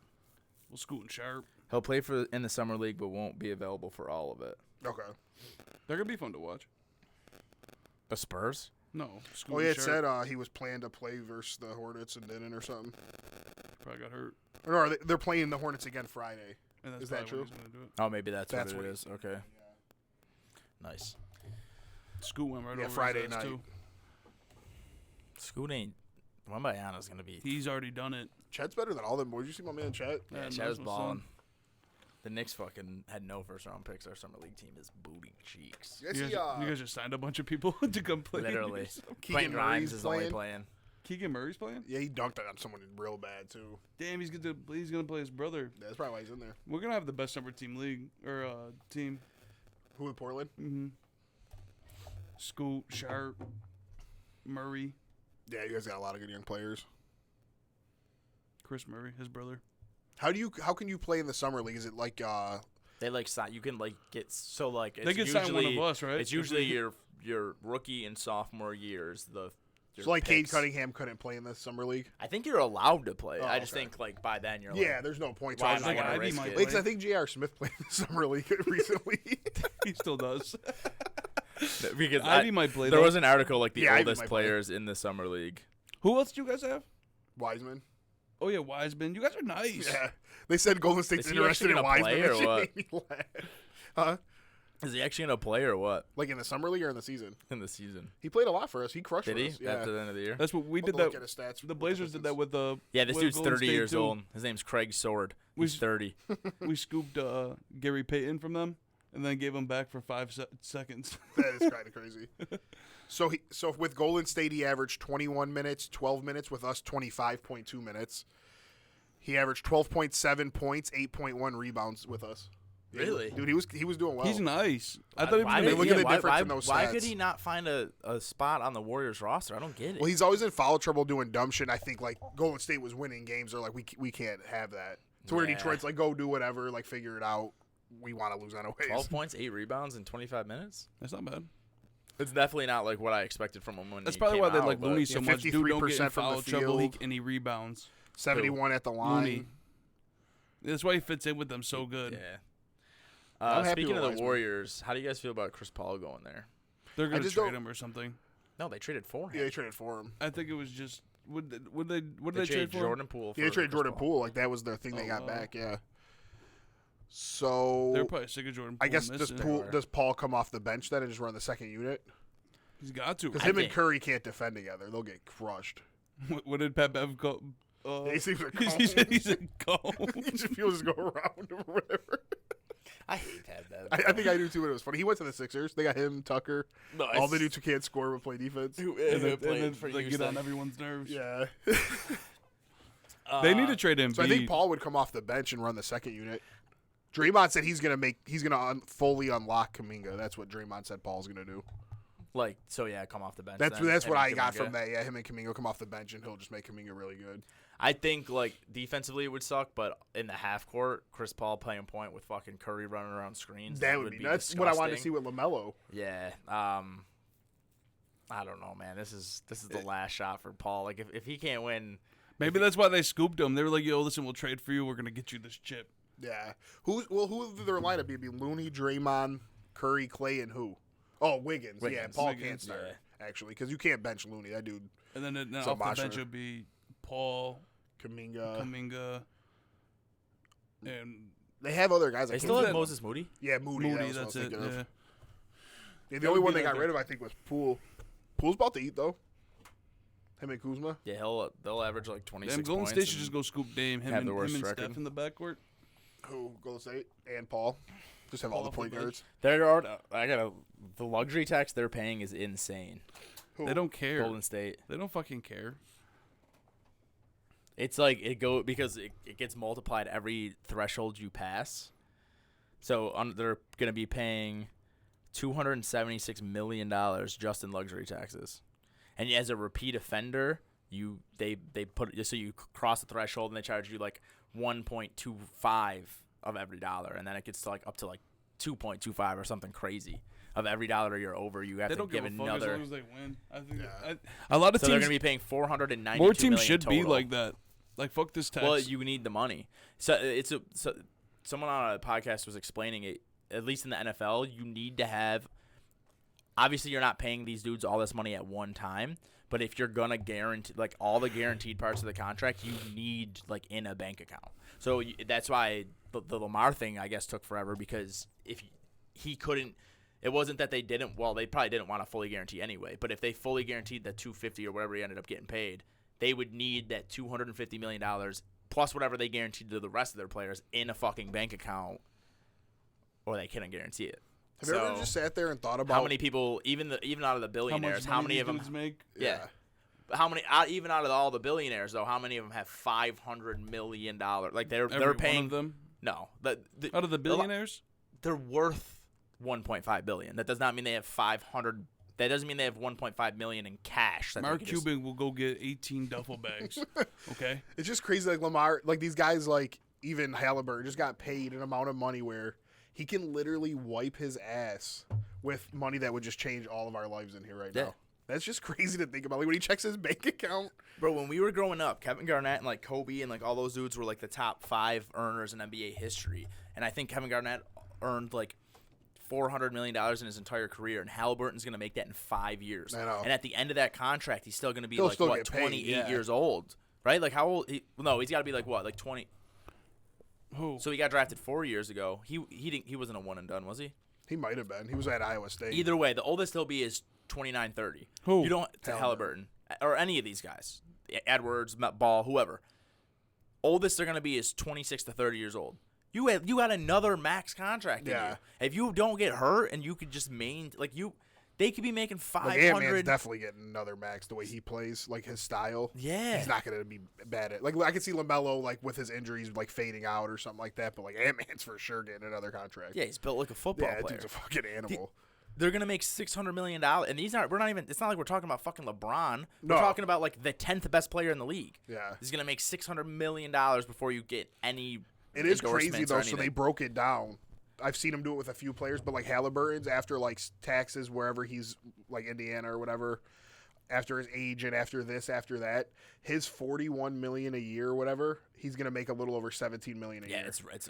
We'll scoot and sharp. he'll play in the summer league, but won't be available for all of it. Okay. They're gonna be fun to watch. The Spurs. No. Scoot Oh, yeah, and it sharp. said he was planned to play versus the Hornets and didn't or something. Probably got hurt. Or no, they're playing the Hornets again Friday. And that's Is that probably when true? he's gonna do it. Oh, maybe that's That's what what it he is. Okay. Nice. Scoot went right Yeah, over Friday his ass, night. too. Scoot ain't. Wembayana's gonna be. He's already done it. Chet's better than all them boys. You see my man Chet? Yeah, nice Chad was one, son. balling. The Knicks fucking had no first round picks. Our summer league team is booty cheeks. You guys You see, guys just signed a bunch of people to come play. Literally. Keegan Quentin Grimes Murray's is only playing? playing. Keegan Murray's playing? Yeah, he dunked on someone real bad, too. Damn, he's gonna play his brother. That's probably why he's in there. We're gonna have the best summer team league or team. Who in Portland? Mm-hmm. Scoot, Sharp, Murray, Yeah, you guys got a lot of good young players. Chris Murray, his brother. How can you play in the summer league? Is it like They like sign. You can like get so like it's They could sign one usually- of us, right? It's usually your rookie and sophomore years. Your so like Cade picks. Cunningham couldn't play in the summer league? I think you're allowed to play. Oh, I just okay. think like by then you're Yeah, like there's no point. why I am was I like, gonna Ivy risk might it? play. I think J.R. Smith played in the summer league recently. He still does. Because Ivy might play. there though. was an article like the Yeah, Ivy oldest might play. players in the summer league. Who else do you guys have? Wiseman. Oh yeah, Wiseman. You guys are nice. Yeah, they said Golden State's Is he interested in actually gonna Wiseman. play or That shit what? made me laugh. Huh? Is he actually gonna play or what Like in the summer league or in the season? in the season? He played a lot for us. He crushed Did for he us. Yeah. after the end of the year? That's what we I'll did. look That at his stats. the Blazers did that with Yeah, this with dude's Golden 30 State, years too. old. His name's Craig Sword. We He's s- 30. We scooped Gary Payton from them and then gave him back for 5 seconds. That is kind of crazy. So with Golden State, he averaged 21 minutes, 12 minutes. With us, 25.2 minutes. He averaged 12.7 points, 8.1 rebounds with us. Yeah, Really? dude, he was doing well. He's nice. I thought he was Why gonna did- make look it. at the why- difference why- in those Why stats. could he not find a spot on the Warriors roster? I don't get it. Well, he's always in foul trouble doing dumb shit. I think like Golden State was winning games. They're like, we can't have that. So where Yeah. Detroit's like, go do whatever, like figure it out. We want to lose anyways. 12 points, 8 rebounds in 25 minutes? That's not bad. It's definitely not like what I expected from him when That's he probably came why they out, like but- Looney so much. Dude, don't get in 53% from the foul trouble field. league and he rebounds. 71 at the line. Looney. That's why he fits in with them so good. Yeah. I'm happy Speaking with of the Wiseman. Warriors, how do you guys feel about Chris Paul going there? They're gonna just trade don't- him or something. No, they traded for him. Yeah, they traded for him. I think it was just what did they They trade traded for? Jordan Poole. Yeah, they for traded Chris Jordan Paul. Poole. Like that was their thing they Oh, got wow. back. Yeah. So They're probably sick of Jordan Poole. I guess missing. does Paul come off the bench then and just run the second unit? He's got to. Because I him and think- Curry can't defend together. They'll get crushed. What did Pat Bev go? He seems like he said he's a go. he just feels go around or whatever. I hate that. I think I do too, but it was funny. He went to the Sixers. They got him, Tucker. Nice. All the dudes who can't score but play defense. Who and ended up then playing for like, get Houston. on everyone's nerves. Yeah. They need to trade him. So I think Paul would come off the bench and run the second unit. Draymond said he's gonna fully unlock Kuminga. That's what Draymond said Paul's gonna do. come off the bench. That's then, what him I and got Kuminga. from that. Yeah, him and Kuminga come off the bench and he'll just make Kuminga really good. I think like defensively it would suck, but in the half court, Chris Paul playing point with fucking Curry running around screens. That would be that's what I wanted to see with LaMelo. Yeah. I don't know, man. This is the last shot for Paul. Like if he can't win, Maybe that's why they scooped him. They were like, "Yo, listen, we'll trade for you. We're gonna get you this chip." Yeah. Who would their lineup be? It'd be Looney, Draymond, Curry, Clay, and who? Oh, Wiggins. Yeah, Wiggins. Paul Wiggins, can't start yeah. actually because you can't bench Looney. That dude. And then So off the Basher. bench would be Paul, Kuminga. and They have other guys. they I still can't- have Moses Moody. Yeah, Moody. Moody. That's That's what I it. was thinking Yeah. of. Yeah, the That only would one be they got like rid of, I think, was Poole. Poole's about to eat though. Him and Kuzma. Yeah, they'll average like 26 Damn, Golden points. State should and just go scoop Dame. Him have and the worst record. Steph in the backcourt. Who? Golden State and Paul. Just have all the Paul point for the guards. The luxury tax they're paying is insane. Who? They don't care. Golden State. They don't fucking care. It's like because it gets multiplied every threshold you pass. So they're going to be paying $276 million just in luxury taxes. And as a repeat offender, they put it so you cross the threshold and they charge you like 1.25 of every dollar, and then it gets to like up to like 2.25 or something crazy of every dollar you're over. You have They to don't give give a fuck another. as long as they win. I think Yeah. a lot of So they're teams. going to be paying $492 More teams million should be total. like that. Like fuck this tax. Well, you need the money. So someone on a podcast was explaining it. At least in the NFL, you need to have. Obviously, you're not paying these dudes all this money at one time. But if you're gonna guarantee like all the guaranteed parts of the contract, you need like in a bank account. So that's why the Lamar thing I guess took forever, because if he couldn't. It wasn't that they didn't. Well, they probably didn't want to fully guarantee anyway. But if they fully guaranteed that $250 or whatever he ended up getting paid, they would need that $250 million plus whatever they guaranteed to the rest of their players in a fucking bank account, or they couldn't guarantee it. Have you ever just sat there and thought about how many people, even out of the billionaires, how many of them? make? Yeah. How many? Even out of all the billionaires, though, how many of them have $500 million? Like they're Every paying one of them. No, Out of the billionaires. they're worth $1.5 billion. That does not mean they have 500. That doesn't mean they have 1.5 million in cash. That Mark they can just- Cuban will go get 18 duffel bags. Okay. It's just crazy, like Lamar, like these guys, like even Halliburton, just got paid an amount of money where he can literally wipe his ass with money that would just change all of our lives in here right Yeah. now. That's just crazy to think about. Like when he checks his bank account. Bro, when we were growing up, Kevin Garnett and like Kobe and like all those dudes were like the top 5 earners in NBA history. And I think Kevin Garnett earned like $400 million in his entire career, and Halliburton's going to make that in 5 years. I know. And at the end of that contract, he's still going to be He'll like, still what, get paid, 28 yeah. years old, right? Like, how old? No, he's got to be like, what, like 20? Who? So he got drafted 4 years ago. He wasn't a one and done, was he? He might have been. He was at Iowa State. Either way, the oldest he'll be is 29, 30. Who? You don't to Halliburton or any of these guys, Edwards, Ball, whoever. Oldest they're going to be is 26 to 30 years old. You got another max contract in Yeah. you. If you don't get hurt and you could just they could be making Like Ant-Man's 500. definitely getting another max the way he plays, like his style. Yeah. He's not going to be bad at. Like I could see LaMelo like with his injuries like fading out or something like that, but like Ant-Man's for sure getting another contract. Yeah, he's built like a football Yeah, that player. dude's a fucking animal. They're gonna make $600 million, and these aren't. We're not even. It's not like we're talking about fucking LeBron. We're No. talking about like the 10th best player in the league. Yeah. He's gonna make $600 million before you get any. It is crazy endorsements though. or So they anything. broke it down. I've seen him do it with a few players, but like Halliburton's after like taxes wherever he's like Indiana or whatever, after his age and after this, after that, his $41 million a year or whatever, he's gonna make a little over $17 million a Yeah, year. it's It's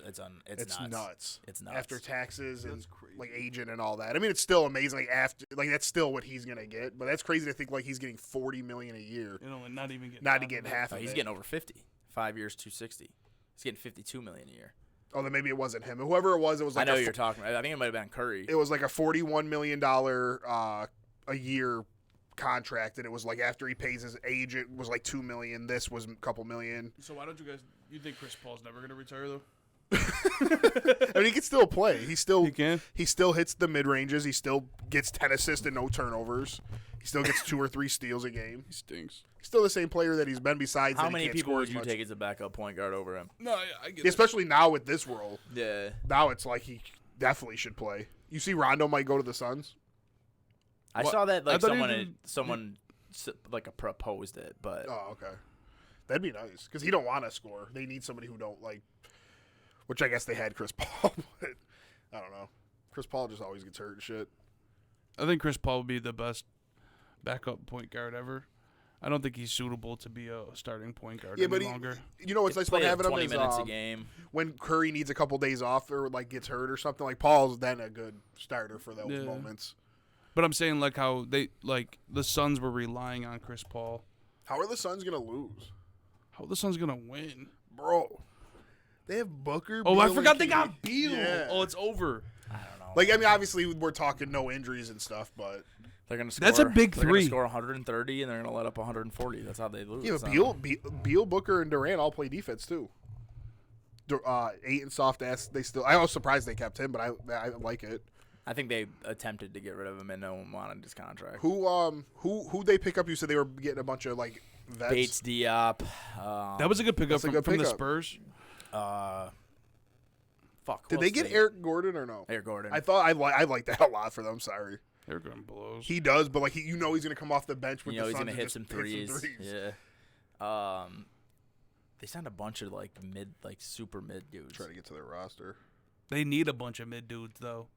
nuts. It's nuts. After taxes and That's crazy. like agent and all that. I mean, it's still amazing. Like after, like that's still what he's gonna get. But that's crazy to think like he's getting $40 million a year, You know, and not even getting. not half to of get it. half Oh, of he's it. getting over 50. 5 years, 260. He's getting $52 million a year. Oh, then maybe it wasn't him. Whoever it was like I know a you're talking about. I think it might have been Curry. it was like a $41 million a year contract, and it was like after he pays his agent was like $2 million. This was a couple million. So why don't you guys? You think Chris Paul's never gonna retire though? I mean, he can still play. He can. still hits the mid ranges. He still gets 10 assists and no turnovers. He still gets 2 or 3 steals a game. He stinks. He's still the same player that he's been. Besides, How that he many can't people score would as you much. take as a backup point guard over him? No, I get it. Especially now with this role. Yeah. Now it's like he definitely should play. You see, Rondo might go to the Suns. I What? saw that I like thought he someone didn't- like proposed it, but Oh, okay. That'd be nice because he don't want to score. They need somebody who don't like. Which I guess they had Chris Paul, but I don't know. Chris Paul just always gets hurt and shit. I think Chris Paul would be the best backup point guard ever. I don't think he's suitable to be a starting point guard any longer. You know what's nice about having him 20 is minutes a game. when Curry needs a couple days off or like gets hurt or something. Like Paul's then a good starter for those moments. But I'm saying like how they like the Suns were relying on Chris Paul. How are the Suns gonna lose, How are the Suns gonna win? bro? They have Booker. Oh, Beal, I and forgot they KD. got Beal. Yeah. Oh, it's over. I don't know. Like I mean, obviously we're talking no injuries and stuff, but They're gonna score, That's a big they're gonna three. score 130 and they're gonna let up 140. That's how they lose. yeah, but I don't Beal, Booker, and Durant all play defense too. Ayton soft ass. They still. I was surprised they kept him, but I like it. I think they attempted to get rid of him and no one wanted his contract. Who they pick up? You said they were getting a bunch of like vets. Bates, Diop. That was a good pickup That's a good from the pickup. Spurs. Fuck. Did they get Eric Gordon or no? Eric Gordon? I thought I liked that a lot for them. Sorry, They're going blows. he does, but like he's gonna come off the bench with you know the he's Suns gonna and hit just some threes. Yeah. They signed a bunch of like super mid dudes. Try to get to their roster. They need a bunch of mid dudes though.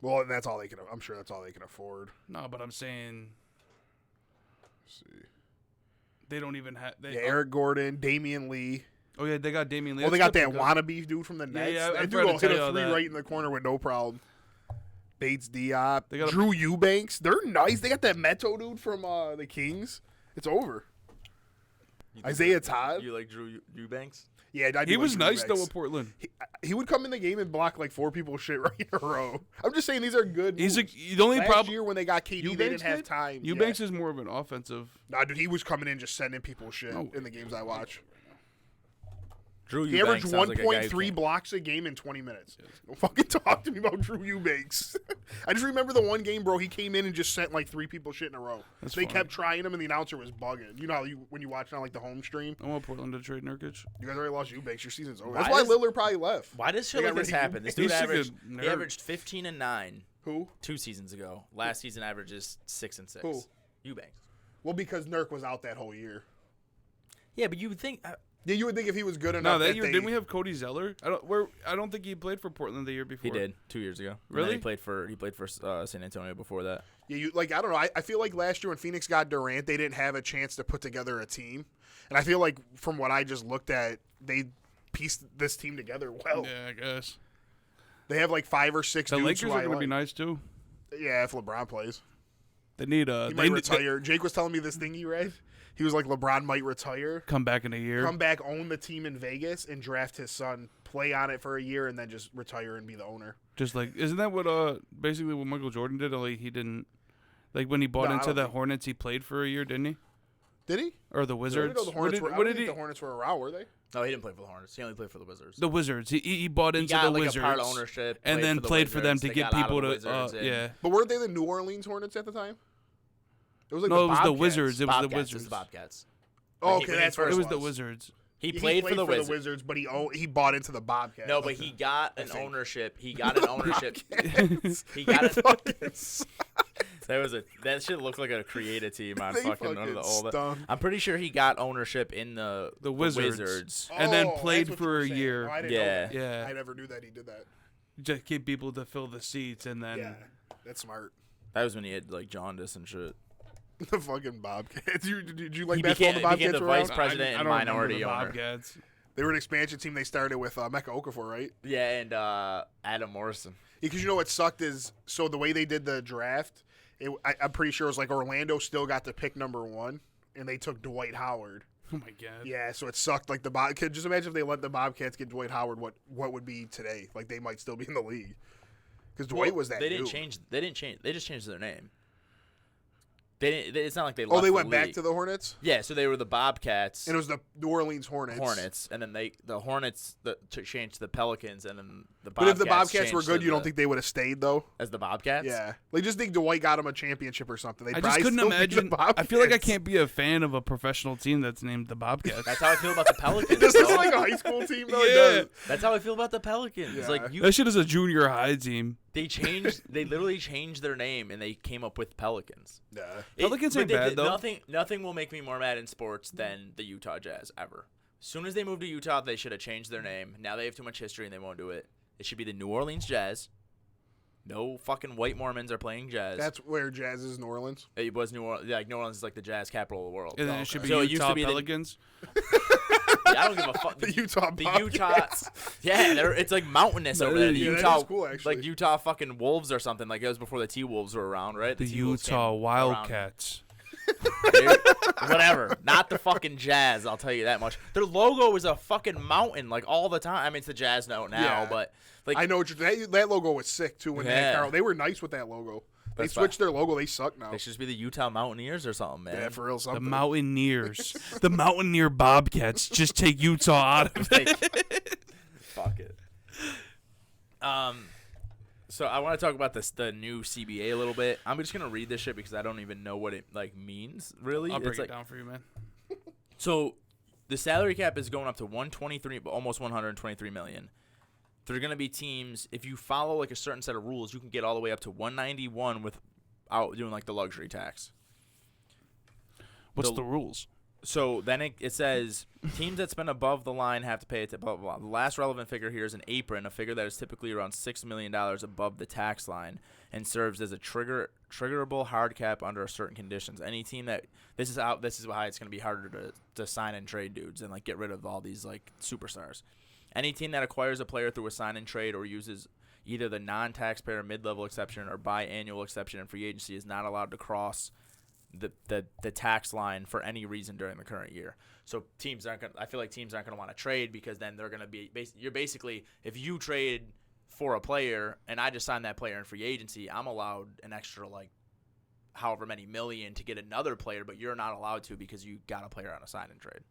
Well, and that's all they can. I'm sure that's all they can afford. No, but I'm saying Let's see. they don't even have. Yeah, Eric Gordon, Damian Lee. Oh yeah, they got Damian Lee. Well, they got That's a that good pickup. wannabe dude from the Yeah, Nets. yeah, I that dude forgot will to hit tell a you three that. right in the corner with no problem. Bates Diop, They got a- Drew Eubanks. They're nice. They got that Meto dude from the Kings. It's over. Isaiah Todd. You like Drew Eubanks? Yeah, I do He like was Drew nice though Eubanks. with Portland. He would come in the game and block like 4 people's shit right in a row. I'm just saying these are good. He's moves. the only Last problem. year when they got KD, they Eubanks didn't have did? time. Eubanks is more of an offensive. Nah, dude, he was coming in just sending people shit No in the games I watch. Drew He Eubanks averaged sounds like a guy who 1.3 can't- blocks a game in 20 minutes. Don't fucking talk to me about Drew Eubanks. I just remember the one game, bro. He came in and just sent like 3 people shit in a row. That's They fine. kept trying him, and the announcer was bugging. You know how when you watch it on like the home stream, I want Portland to trade Nurkic. you guys already lost Eubanks. Your season's over. Why That's why does- Lillard probably left. Why does They shit got like rid this of happen? This He's dude such a averaged nerd. he averaged 15 and 9 Who? 2 seasons ago. Last season averages 6 and 6. Who? Eubanks. Well, because Nurk was out that whole year. Yeah, but you would think Yeah, you would think if he was good enough. No, that that year they, didn't we have Cody Zeller? I don't think he played for Portland the year before. he did 2 years ago. And then Really? he played for San Antonio before that. Yeah, you like I don't know. I feel like last year when Phoenix got Durant, they didn't have a chance to put together a team, and I feel like from what I just looked at, they pieced this team together well. Yeah, I guess. They have like 5 or 6 The dudes Lakers who are I going to like. be nice too. Yeah, if LeBron plays, They need he might retire. Jake was telling me this thing he read. He was like, LeBron might retire, come back in a year. come back, own the team in Vegas, and draft his son, play on it for a year, and then just retire and be the owner. Just like, isn't that what basically what Michael Jordan did? Only he didn't, like when he bought No, I into don't the think- Hornets, he played for a year, didn't he? Did he? Or the I Wizards? didn't know the Hornets were. I what don't did think he? the Hornets were around, were they? No, he didn't play for the Hornets. He only played for the Wizards. The Wizards. He bought He into got the like Wizards a part ownership, and then the played for them Wizards. to They get got out people of to. the Wizards and Yeah. But weren't they the New Orleans Hornets at the time? It was like No, the it was the Bobcats. Wizards. It was the Bobcats. Wizards. It's the Bobcats. Oh, When okay, he that's what first It was was. the Wizards. He Yeah, played for the Wizards. but he bought into the Bobcats. No, but he got an think. ownership. He got an ownership. He They got it. fucking suck. That shit looked like a creative team on They fucking one of the old. stunk. I'm pretty sure he got ownership in the Wizards. And then Oh, played that's what for you were a saying. year. Oh, I didn't Yeah. know that. Yeah. I never knew that he did that. Just get people to fill the seats and then. Yeah, that's smart. That was when he had like jaundice and shit. The fucking Bobcats. Did you like He basketball? became The Bobcats the were vice around? president I and don't remember minority the owner. Bobcats. They were an expansion team. They started with Mecca Okafor, right? Yeah, and Adam Morrison. Because you know what sucked is so the way they did the draft. I'm pretty sure it was like Orlando still got to pick number 1, and they took Dwight Howard. Oh my god. Yeah, so it sucked. Like just imagine if they let the Bobcats get Dwight Howard. What would be today? Like they might still be in the league. Because Dwight was that. They didn't dude. change. They didn't change. They just changed their name. They didn't. It's not like they. Oh, left they the went back league. to the Hornets, Yeah, so they were the Bobcats. and it was the New Orleans Hornets. And then the Hornets changed to the Pelicans, and then The But if the Bobcats Bobcats were changed good, to you don't the- think they would have stayed though? as the Bobcats? Yeah, like just think Dwight got him a championship or something. They'd I just probably couldn't still be the imagine. I feel like I Bobcats. can't be a fan of a professional team that's named the Bobcats. That's how I feel about the Pelicans. This is bro. like a high school team though. Yeah. It does. That's how I feel about the Pelicans. Yeah. Like you, That shit is a junior high team. they literally changed their name and they came up with Pelicans. Yeah. Pelicans but ain't bad, though. Nothing will make me more mad in sports than the Utah Jazz ever. As soon as they moved to Utah, they should have changed their name. Now they have too much history and they won't do it. It should be the New Orleans Jazz. No fucking white Mormons are playing jazz. That's where Jazz is, New Orleans. It was New Orleans. Like New Orleans is like the jazz capital of the world. And then it should be So it used Utah to be Pelicans. I don't give a fuck. The Utah The Bobcats. yeah, it's like mountainous over there. The Yeah, that Utah, is cool, actually. like Utah fucking Wolves or something. Like it was before the T-Wolves were around, right? The T-Wolves came Utah around. Wildcats. Whatever. Not the fucking Jazz, I'll tell you that much. Their logo is a fucking mountain, like all the time. I mean, it's the Jazz note now, Yeah. but like I know what that logo was sick too when they had Yeah. Carl. They were nice with that logo. They That's switched their logo. They suck now. they should just be the Utah Mountaineers or something, man. Yeah, for real. The Something. Mountaineers. The Mountaineer Bobcats. Just take Utah out of it. Fuck it. So I want to talk about the new CBA a little bit. I'm just gonna read this shit because I don't even know what it like means really. I'll break It's it like, down for you, man. so the salary cap is going up to 123, almost 123 million. There are gonna be teams if you follow like a certain set of rules, you can get all the way up to 191 without doing like the luxury tax. What's The- the rules? So then it says teams that spend above the line have to pay it to blah, blah, blah. The last relevant figure here is an apron, a figure that is typically around $6 million above the tax line and serves as a triggerable hard cap under certain conditions. Any team that this is why it's going to be harder to sign and trade dudes and like get rid of all these like superstars. Any team that acquires a player through a sign and trade or uses either the non-taxpayer mid-level exception or biannual exception in free agency is not allowed to cross the tax line for any reason during the current year. So teams aren't going. I feel like teams aren't going to want to trade because then they're going to be. You're basically if you trade for a player and I just sign that player in free agency, I'm allowed an extra like however many million to get another player, but you're not allowed to because you got a player on a sign and trade.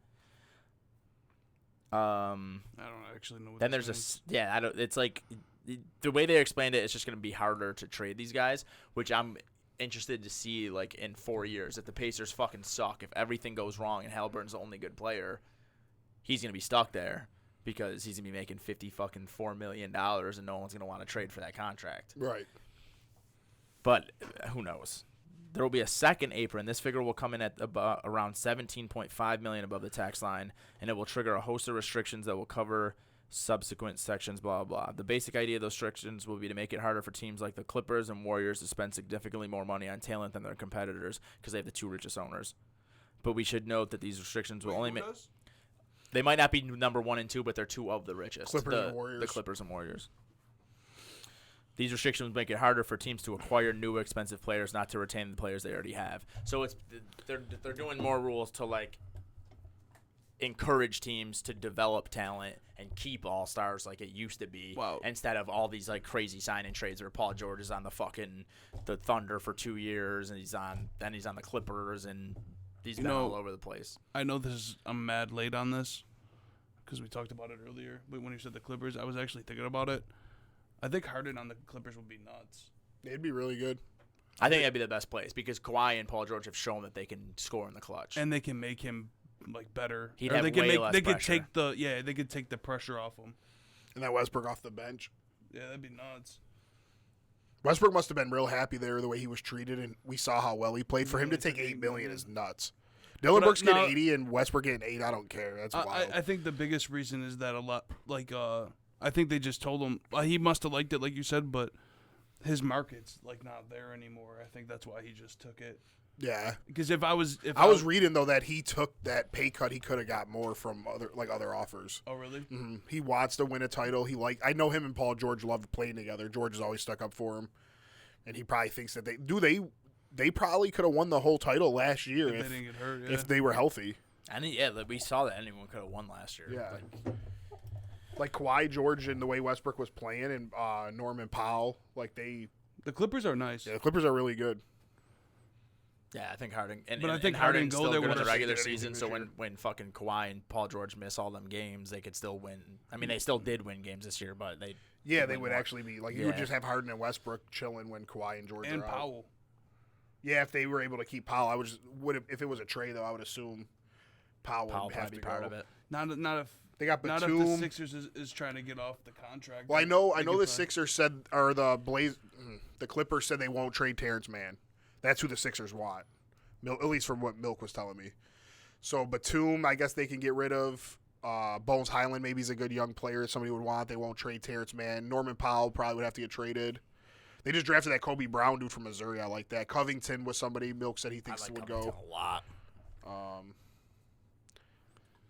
I don't actually know what Then this there's means. I don't. It's like the way they explained it. It's just going to be harder to trade these guys, which I'm interested to see like in 4 years if the Pacers fucking suck, if everything goes wrong and Halliburton's the only good player, he's gonna be stuck there because he's gonna be making $54 million and no one's gonna want to trade for that contract. Right. But who knows? There will be a second apron. This figure will come in at about around $17.5 million above the tax line, and it will trigger a host of restrictions that will cover subsequent sections, blah, blah. The basic idea of those restrictions will be to make it harder for teams like the Clippers and Warriors to spend significantly more money on talent than their competitors because they have the two richest owners. But we should note that these restrictions will only make... They might not be number 1 and 2, but they're two of the richest. Clippers and Warriors. The Clippers and Warriors. These restrictions make it harder for teams to acquire new expensive players, not to retain the players they already have. So they're doing more rules to like encourage teams to develop talent and keep all-stars like it used to be. Wow. Instead of all these like crazy sign-in trades where Paul George is on the Thunder for 2 years and he's on the Clippers and he's been all over the place. I know I'm mad late on this because we talked about it earlier. But when you said the Clippers, I was actually thinking about it. I think Harden on the Clippers would be nuts. It'd be really good. I think that'd be the best place because Kawhi and Paul George have shown that they can score in the clutch. And they can make him like better. He'd Or have they can way make less they could pressure. they could take the pressure off him. And that Westbrook off the bench. Yeah, that'd be nuts. Westbrook must have been real happy there the way he was treated, and we saw how well he played. For him to take $8 million is nuts. Dylan Brooks getting 80 and Westbrook getting 8. I don't care. That's wild. I think the biggest reason is that a lot like I think they just told him he must have liked it like you said, but his market's like not there anymore. I think that's why he just took it. Yeah. Because if I was reading though that he took that pay cut, he could have got more from other offers. Oh really? Mm-hmm. He wants to win a title. I know him and Paul George loved playing together. George has always stuck up for him, and he probably thinks that they probably could have won the whole title last year If they didn't get hurt, yeah. if they were healthy. We saw that anyone could have won last year. Yeah. But Like Kawhi George and the way Westbrook was playing, and Norman Powell, The Clippers are nice. the Clippers are really good. yeah, I think Harden. I think Harden Harden's go still there good in with the a- regular anything season. this So year. when fucking Kawhi and Paul George miss all them games, they could still win. I mean, they still did win games this year, but they Yeah, they win would more. actually be like you would Yeah. just have Harden and Westbrook chilling when Kawhi and George And are out. Powell. Yeah, if they were able to keep Powell, I would just if it was a trade though, I would assume Powell Powell would have probably to be part go. of it. Not if They got not if the Batum. Sixers is trying to get off the contract. Well, I They know could the probably- Sixers said, or the Clippers said they won't trade Terrence Mann. That's who the Sixers want, at least from what Milk was telling me. So Batum, I guess they can get rid of. Bones Highland maybe is a good young player somebody would want. They won't trade Terrence Mann. Norman Powell probably would have to get traded. They just drafted that Kobe Brown dude from Missouri. I like that. Covington was somebody Milk said he thinks I like would Covington go. a lot.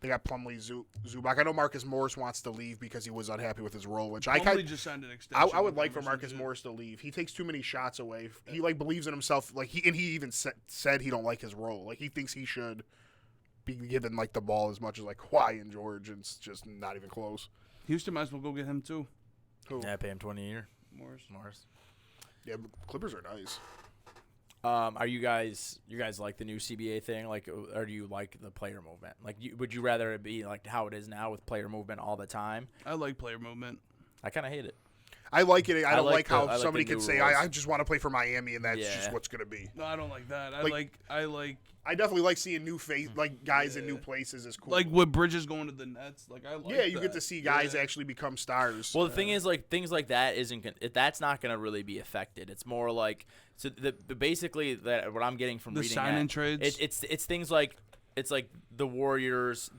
They got Plumlee, Zubac. I know Marcus Morris wants to leave because he was unhappy with his role, which Plumlee just signed an extension. I would like with for Marcus Emerson, too. Morris to leave. He takes too many shots away. He believes in himself. He even said he don't like his role. Like he thinks he should be given the ball as much as Kawhi and George, and it's just not even close. Houston might as well go get him too. Who? Yeah, pay him 20 a year. Morris. Yeah, but Clippers are nice. Are you guys like the new CBA thing? Or do you like the player movement? Would you rather it be like how it is now with player movement all the time? I like player movement. I kind of hate it. I like it. I don't like like how the- I like somebody the can new say, rules. I just want to play for Miami, and that's Yeah. just what's going to be. No, I don't like that. I Like- like I definitely like seeing new face, guys in new Yeah. places is cool. like what Bridges going to the Nets. I like yeah, you that. get to see guys Yeah. actually become stars. Well, the thing is, things like that that's not going to really be affected. It's more like the basically that what I'm getting from The reading sign-in that, trades? It's things like it's like the Warriors,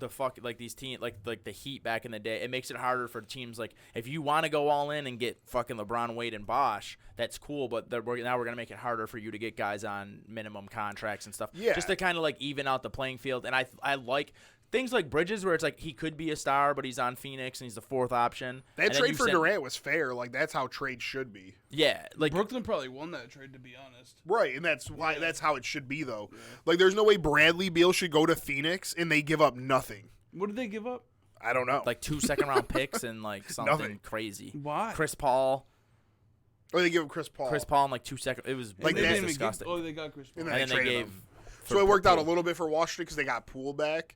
these teams like the Heat back in the day. It makes it harder for teams if you want to go all in and get fucking LeBron, Wade, and Bosh, that's cool. But now we're gonna make it harder for you to get guys on minimum contracts and stuff. Yeah. Just to kind of even out the playing field. And I like things like Bridges where it's he could be a star, but he's on Phoenix and he's the fourth option. that And then trade you for send- Durant was fair. That's how trades should be. Yeah, Brooklyn probably won that trade, to be honest. Right, and that's why that's how it should be though. There's no way Bradley Beal should go to Phoenix and they give up nothing. What did they give up? I don't know. 2 second-round picks and something Nothing. crazy. Why? Chris Paul Or they give him Chris Paul. in 2 seconds. It was Like they that- didn't even disgusting. they got Chris Paul. And and then they traded gave. him. for So it worked out a Poole. little bit for Washington because they got Poole back.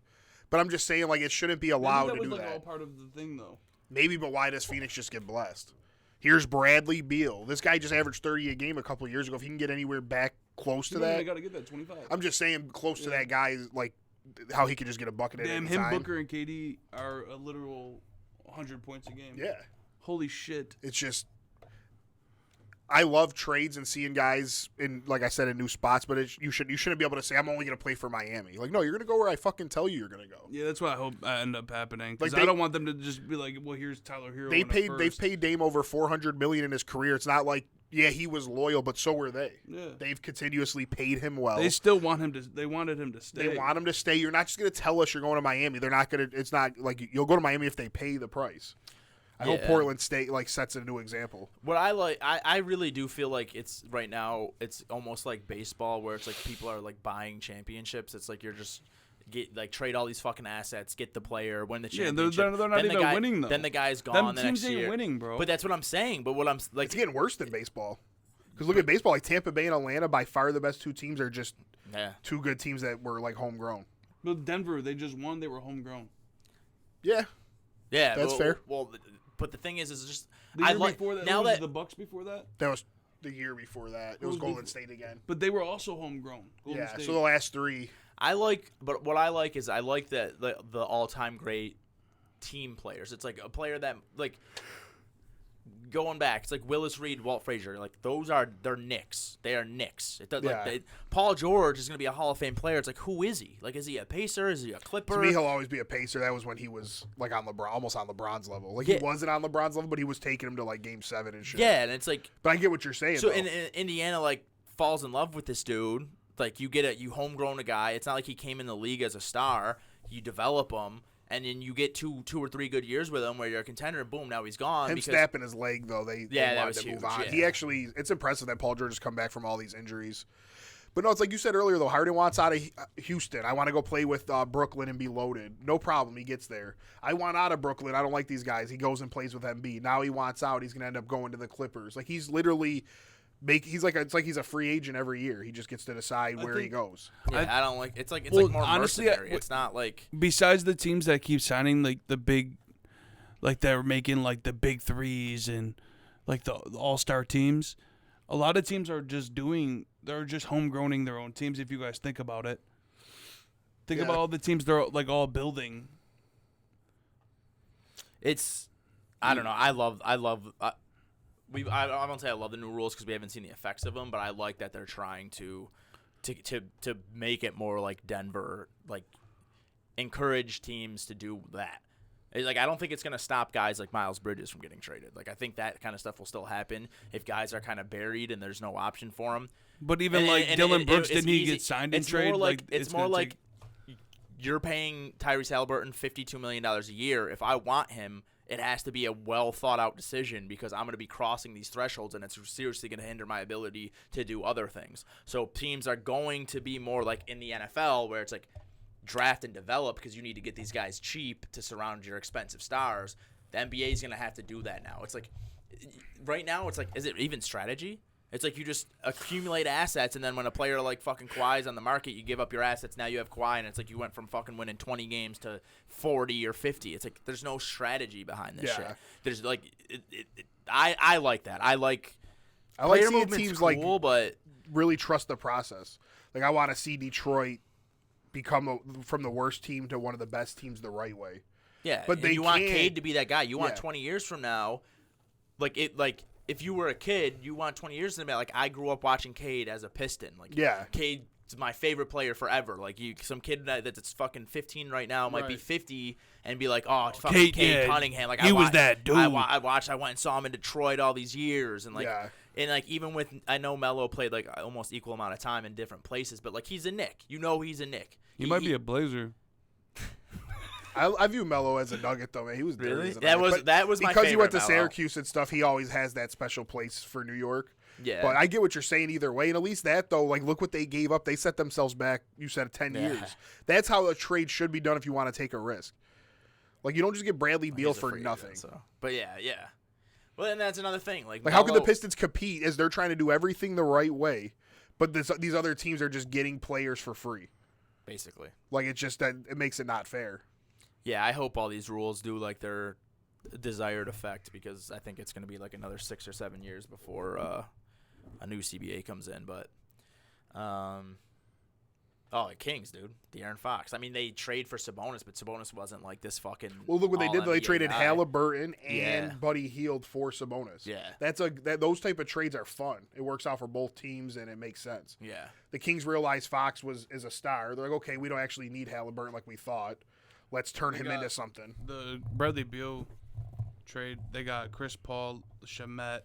But I'm just saying, it shouldn't be allowed Maybe to do that was all that. part of the thing, though. Maybe, but why does Phoenix just get blessed? Here's Bradley Beal. This guy just averaged 30 a game a couple of years ago. If he can get anywhere back close to They that, got to get that 25. I'm just saying close to that guy is how he could just get a bucket at Damn, any him, time. Booker, and KD are a literal 100 points a game. Yeah. Holy shit. It's just I love trades and seeing guys in, like I said, in new spots. But you shouldn't be able to say I'm only going to play for Miami. No, you're going to go where I fucking tell you you're going to go. Yeah, that's what I hope end up happening. Because Like I don't want them to just be well, here's Tyler Hero. They've paid Dame over $400 million in his career. It's not he was loyal, but so were they. Yeah. They've continuously paid him well. They still want him to. They wanted him to stay. They want him to stay. You're not just going to tell us you're going to Miami. They're not going to. It's not you'll go to Miami if they pay the price. I hope Yeah. Portland State sets a new example. What I really do feel like it's right now. It's almost like baseball, where it's people are buying championships. It's you're just trade all these fucking assets, get the player, win the Yeah, championship. they're not Then the even guy- winning, though. Then the guy's gone Them the teams next ain't year. winning, bro. But that's what I'm saying. But what I'm It's getting worse than baseball. Because look at baseball, Tampa Bay and Atlanta, by far the best two teams are just yeah. two good teams that were homegrown. But Denver, they just won. They were homegrown. Yeah, Yeah, That's fair. Well, but the thing is just The I year like before that, now who was that the Bucks before that. that was the year before that. It Who was was Golden before- State again. But they were also homegrown. Golden Yeah, State. so the last three. but what I like is I like the all-time great team players. It's a player that going back, it's Willis Reed, Walt Frazier. They're Knicks. They are Knicks. It does, Yeah. Paul George is going to be a Hall of Fame player. It's who is he? Is he a Pacer? Is he a Clipper? To me, he'll always be a Pacer. That was when he was on LeBron, almost on LeBron's level. Yeah. He wasn't on LeBron's level, but he was taking him to Game 7 and shit. Yeah, and it's But I get what you're saying. so though. in Indiana falls in love with this dude. You homegrown a guy. It's not like he came in the league as a star. You develop him, and then you get two or three good years with him where you're a contender. Boom, now he's gone. Him because snapping his leg though, they that wanted was to move huge, on. yeah. He actually, it's impressive that Paul George has come back from all these injuries. But no, it's like you said earlier though. Harden wants out of Houston. I want to go play with Brooklyn and be loaded. No problem. He gets there. I want out of Brooklyn. I don't like these guys. He goes and plays with Embiid. Now he wants out. He's gonna end up going to the Clippers. He's literally. He's it's like he's a free agent every year. He just gets to decide where he think- goes. I don't like. It's Well, more honestly, mercenary. It's not Besides the teams that keep signing the big like they're making like the big threes and like the all-star teams. A lot of teams are just homegrowning their own teams. If you guys think about it, think about all the teams they're like all building. I don't know. I won't say I love the new rules because we haven't seen the effects of them, but I like that they're trying to make it more like Denver, like encourage teams to do that. Like, I don't think it's going to stop guys like Miles Bridges from getting traded. Like, I think that kind of stuff will still happen if guys are kind of buried and there's no option for them. But even Dylan Brooks, didn't he get signed in trade? It's more like you're paying Tyrese Halliburton $52 million a year. If I want him, it has to be a well-thought-out decision because I'm going to be crossing these thresholds, and it's seriously going to hinder my ability to do other things. So teams are going to be more like in the NFL where it's like, draft and develop because you need to get these guys cheap to surround your expensive stars. The NBA is going to have to do that now. It's like right now it's like, is it even strategy? It's like you just accumulate assets, and then when a player like fucking Kawhi is on the market, you give up your assets. Now you have Kawhi, and it's like you went from fucking winning 20 games to 40 or 50. It's like there's no strategy behind this shit. There's like I like that. I like seeing teams cool, but really trust the process. Like I want to see Detroit become from the worst team to one of the best teams the right way. Yeah, but you want Cade to be that guy. You want 20 years from now, like if you were a kid, you want 20 years from now. Like I grew up watching Cade as a Piston. Like Cade's my favorite player forever. Like some kid that's fucking 15 right now might be 50 and be like, oh, fucking Cade Cunningham. Like he was that dude. I went and saw him in Detroit all these years, and like. Yeah. And, like, even with – I know Melo played, like, almost equal amount of time in different places, but, like, he's a Knick. You know he's a Knick. He might be a Blazer. I view Melo as a Nugget, though, man. He was really? That was my favorite because he went to Melo. Syracuse and stuff, he always has that special place for New York. Yeah. But I get what you're saying either way. And at least that, though, like, look what they gave up. They set themselves back, you said, 10 years. That's how a trade should be done if you want to take a risk. Like, you don't just get Bradley Beal for nothing. But, yeah. Well, and that's another thing. Like how can the Pistons compete as they're trying to do everything the right way, but these other teams are just getting players for free? Basically. Like, it's just that it makes it not fair. Yeah, I hope all these rules do, like, their desired effect because I think it's going to be, like, another 6 or 7 years before a new CBA comes in. But, the Kings, dude. De'Aaron Fox. I mean, they trade for Sabonis, but Sabonis wasn't like this fucking. Well, look what they did. They traded guy. Halliburton and Buddy Hield for Sabonis. Yeah, those type of trades are fun. It works out for both teams and it makes sense. Yeah, the Kings realized Fox is a star. They're like, okay, we don't actually need Halliburton like we thought. Let's turn him into something. The Bradley Beal trade. They got Chris Paul, Shamet,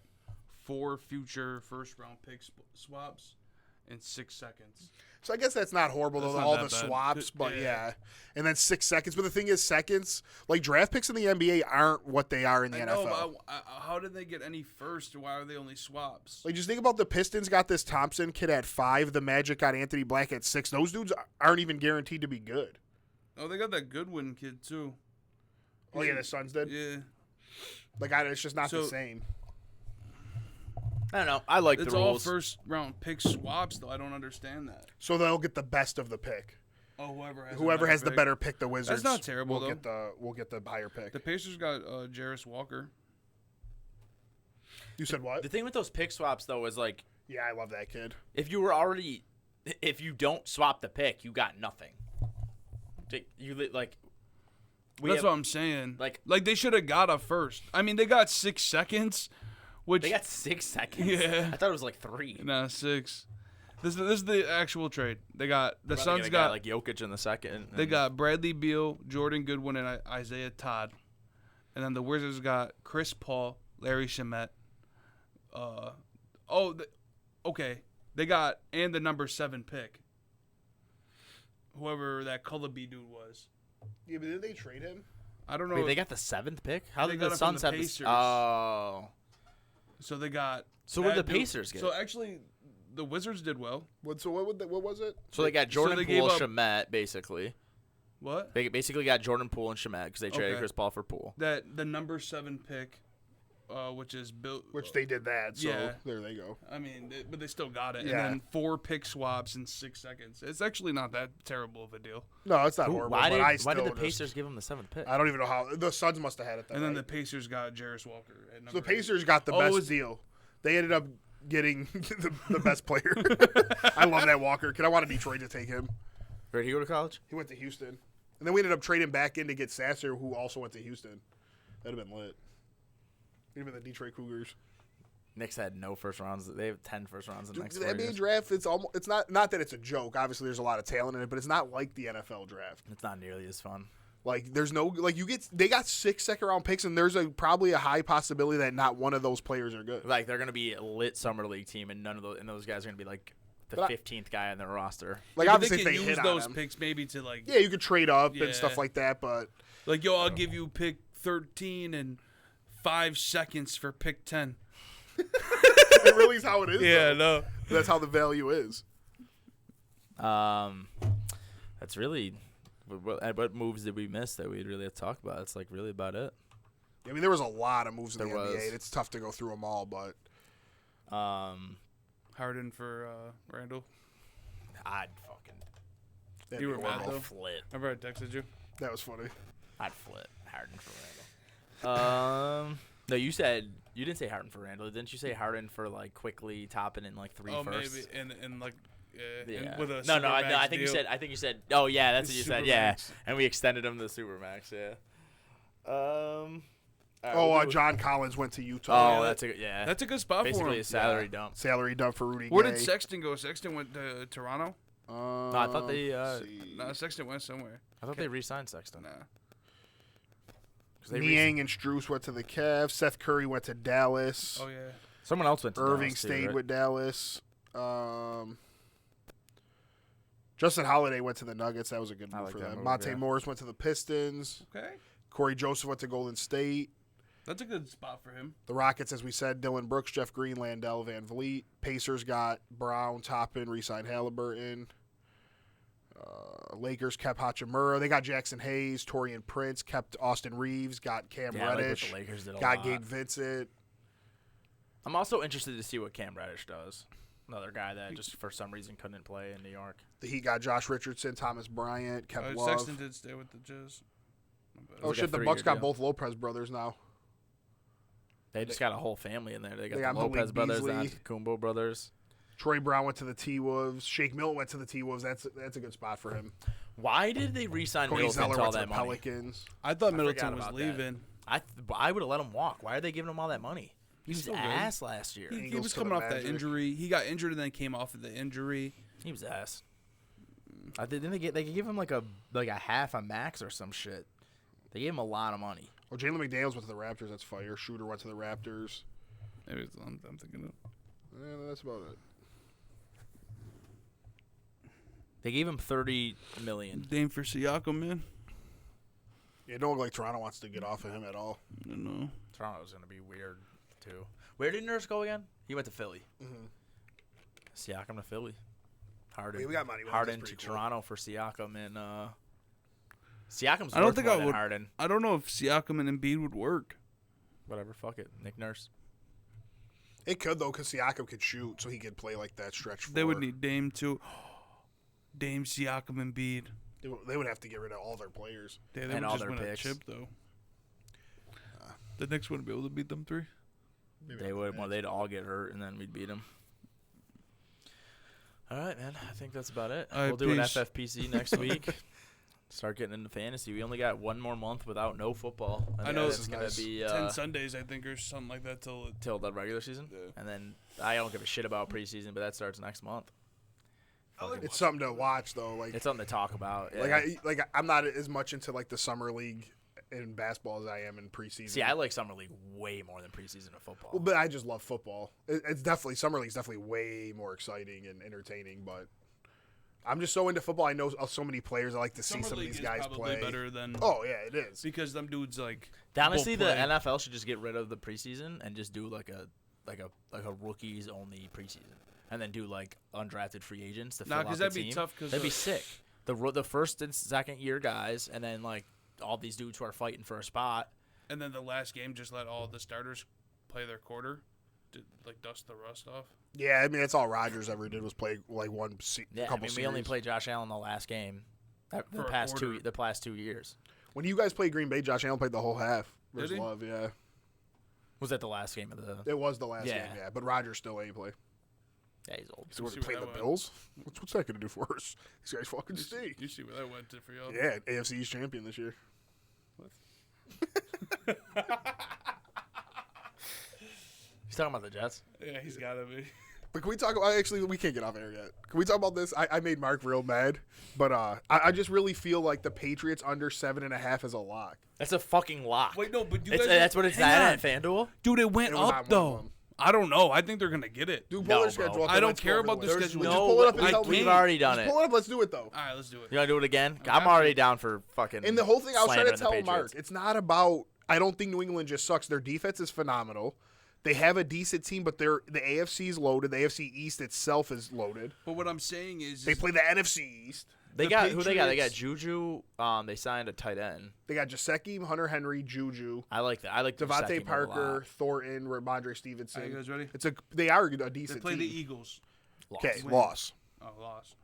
4 future first-round pick swaps in 6 seconds. So I guess that's not horrible, though, all the swaps, but yeah. And then 6 seconds. But the thing is, seconds, like draft picks in the NBA aren't what they are in the NFL. How did they get any first? Why are they only swaps? Like, just think about the Pistons got this Thompson kid at 5. The Magic got Anthony Black at 6. Those dudes aren't even guaranteed to be good. Oh, they got that Goodwin kid, too. Oh, yeah, the Suns did? Yeah. Like, it's just not the same. I don't know. I like the rules. It's all first-round pick swaps, though. I don't understand that. So they'll get the best of the pick. Oh, whoever has the better pick, the Wizards. That's not terrible, though. We'll get the higher pick. The Pacers got Jarris Walker. You said what? The thing with those pick swaps, though, is like... Yeah, I love that kid. If you don't swap the pick, you got nothing. That's what I'm saying. Like they should have got a first. I mean, they got 6 seconds. They got 6 seconds? Yeah. I thought it was like 3. No, 6. This is the actual trade. They got the Suns got like Jokic in the second. They got Bradley Beal, Jordan Goodwin, and Isaiah Todd. And then the Wizards got Chris Paul, Larry Shamet. Okay. They got and the number 7 pick. Whoever that Culleby dude was. Yeah, but did they trade him? I don't know. Wait, they got the 7th pick? How did the Suns have this? Oh. So they got. So what did the Pacers get? So actually, the Wizards did well. What was it? So they got Jordan Poole, Shamet, basically. What? They basically got Jordan Poole and Shamet because they traded Chris Paul for Poole. The number 7 pick which is built. Which they did that, so Yeah. there they go. I mean, but they still got it. Yeah. And then 4 pick swaps in 6 seconds. It's actually not that terrible of a deal. No, it's not Ooh, horrible. why but did I the still Pacers just, give him the 7th pick? I don't even know how the Suns must have had it. That And then right. the Pacers got Jarris Walker at So number the Pacers got the Oh, it best was- deal. They ended up getting the best player. I love that Walker. I wanted Detroit to take him. Where did he go to college? He went to Houston. And then we ended up trading back in to get Sasser, who also went to Houston. That'd have been lit. Even the Detroit Cougars. Knicks had no first rounds. They have 10 first rounds in the Dude, next the 4 NBA years. draft, it's not that it's a joke. Obviously, there's a lot of talent in it, but it's not like the NFL draft. It's not nearly as fun. Like, there's no they got 6 second-round picks, and there's probably a high possibility that not one of those players are good. Like they're gonna be a lit summer league team, and those guys are gonna be like the But 15th guy on their roster. Like, But obviously, they if can they use hit those on them, picks maybe to like, yeah, you could trade up Yeah. and stuff like that. But like yo, I'll give you pick 13 and 5 seconds for pick 10. it really is how it is. though. no. That's how the value is. That's really what moves did we miss that we'd really have to talk about? It's like really about it. I mean, there was a lot of moves in There the NBA. was. And it's tough to go through them all, but Harden for Randall. I'd fucking that'd You be were mad, horrible. though? flit. Remember I texted you? That was funny. I'd flit Harden for Randall. No, you didn't say Harden for Randall. Didn't you say Harden for like quickly topping in like 3 Oh, firsts? maybe and like Yeah. and with a no. I Supermax think you deal. said. I think you said. Oh yeah, that's what you said. Yeah, Supermax. and we extended him to the Supermax. Yeah. All right, Oh, we'll do- John Collins went to Utah. Oh, that's a yeah. That's a good spot for basically him. a salary dump. Salary dump for Rudy Where Gay. did Sexton go? Sexton went to Toronto. No, I thought they, No, Sexton went somewhere. I thought they re-signed Sexton. Nah. 'Cause they Niang and Strus went to the Cavs. Seth Curry went to Dallas. Oh yeah. Someone else went to Irving Dallas, too, stayed right? with Dallas. Justin Holiday went to the Nuggets. That was a good I move like for that them. move, Monte yeah. Morris went to the Pistons. Okay. Corey Joseph went to Golden State. That's a good spot for him. The Rockets, as we said, Dylan Brooks, Jeff Green, Landell, Van Vliet. Pacers got Brown, Toppin, re-signed Halliburton. Lakers kept Hachimura. They got Jackson Hayes, Torian Prince, kept Austin Reeves, got Cam Yeah, I like what Reddish, the Lakers did a got lot. Gabe Vincent. I'm also interested to see what Cam Reddish does. Another guy that just for some reason couldn't play in New York. He got Josh Richardson, Thomas Bryant, kept Love. Sexton did stay with the Jazz. Oh Like a shit, the 3-year Bucks got deal. both Lopez brothers now. They just got a whole family in there. They got They the got Malik Lopez brothers, the Beasley. Antetokounmpo brothers. Troy Brown went to the T-Wolves. Shake Milton went to the T-Wolves. That's a good spot for him. Why did they re-sign Cody Middleton Zeller to all went to the that money? Pelicans. I thought I Middleton forgot was about that. leaving. I would have let him walk. Why are they giving him all that money? He was still good. ass last year. He Eagles was to the coming off that Magic. injury. He got injured and then came off of the injury. He was ass. Didn't they could give him like a half a max or some shit. They gave him a lot of money. Well, Jalen McDaniels went to the Raptors. That's fire. Shooter went to the Raptors. Maybe it's, I'm thinking of. Yeah, that's about it. They gave him $30 million. Dame for Siakam, man. Yeah, it don't look like Toronto wants to get off of him at all. I don't know. Toronto's gonna be weird too. Where did Nurse go again? He went to Philly. Mm-hmm. Siakam to Philly. Harden. Yeah, we got money. That's Harden to pretty cool. Toronto for Siakam and Siakam's I don't worth think more I than would- Harden. I don't know if Siakam and Embiid would work. Whatever, fuck it. Nick Nurse. It could though, because Siakam could shoot, so he could play like that stretch. They would four. need Dame too. Dame, Siakam, Embiid. They would have to get rid of all their players. They And would all just their win picks. a chip though. The Knicks wouldn't be able to beat them 3. Maybe They not would. that Well, bad. they'd all get hurt, and then we'd beat them. All right, man. I think that's about it. All right, We'll do an peace. FFPC next week. Start getting into fantasy. We only got one more month without no football. I know, it's this is gonna nice. be 10 Sundays, I think, or something like that till till the regular season, Yeah. and then I don't give a shit about preseason, but that starts next month. It's something to watch though. Like, It's something to talk about. Yeah. I'm not as much into like the summer league in basketball as I am in preseason. See, I like summer league way more than preseason of football. Well, but I just love football. It's definitely summer league's definitely way more exciting and entertaining. But I'm just so into football. I know so many players. I like to see Summer some of League these is guys probably play. better than Oh yeah, it is. because them dudes like Honestly, both the play. NFL should just get rid of the preseason and just do like a rookies only preseason, and then do like undrafted free agents to fill Nah, out because the that'd team. be tough. Because That'd be sick. The first and second year guys, and then like all these dudes who are fighting for a spot. and then the last game just let all the starters play their quarter, to like dust the rust off. Yeah, I mean that's all Rodgers ever did was play like Yeah, couple we only series. played Josh Allen the last game, the For a past quarter. the past 2 years. When you guys played Green Bay, Josh Allen played the whole half. Did Versus he? Love, yeah. Was that the last game of the? It was the last Yeah. game, yeah. But Rodgers still ain't play. Yeah, he's old. So we're see going to where play the that went. Bills? What's that going to do for us? These guys fucking stink. You see where that went to for y'all? Yeah, AFC East champion this year. He's talking about the Jets. Yeah, he's got to be. But can we talk about, actually, we can't get off air yet. Can we talk about this? I made Mark real mad, but I just really feel like the Patriots under 7.5 is a lock. That's a fucking lock. Wait, no, but That's what it's at FanDuel. Dude, it went It was not up one of though. them. I don't know. I think they're gonna get it. Dude, No, pull their bro. schedule up. I and don't let's care go about over the it. schedule. Just No, pull it up and I tell me. we've can't. already done Just it. pull it up. Let's do it, though. All right, let's do it. You want to do it again? I'm I'm already down for fucking. And the whole thing I was trying to slandering the tell Mark, Patriots. it's not about, I don't think New England just sucks. Their defense is phenomenal. They have a decent team, but the AFC is loaded. The AFC East itself is loaded. But what I'm saying is, They play the NFC East. They the got who they got? They got Patriots- Juju. They signed a tight end. They got Gesicki, Hunter Henry, Juju, I like that. I like Devontae Gesicki move a Parker, lot. Thornton, Ramondre Are you Stevenson. guys ready? They are a They decent play team. the Eagles. Lost. Okay, Win. loss. Oh, lost.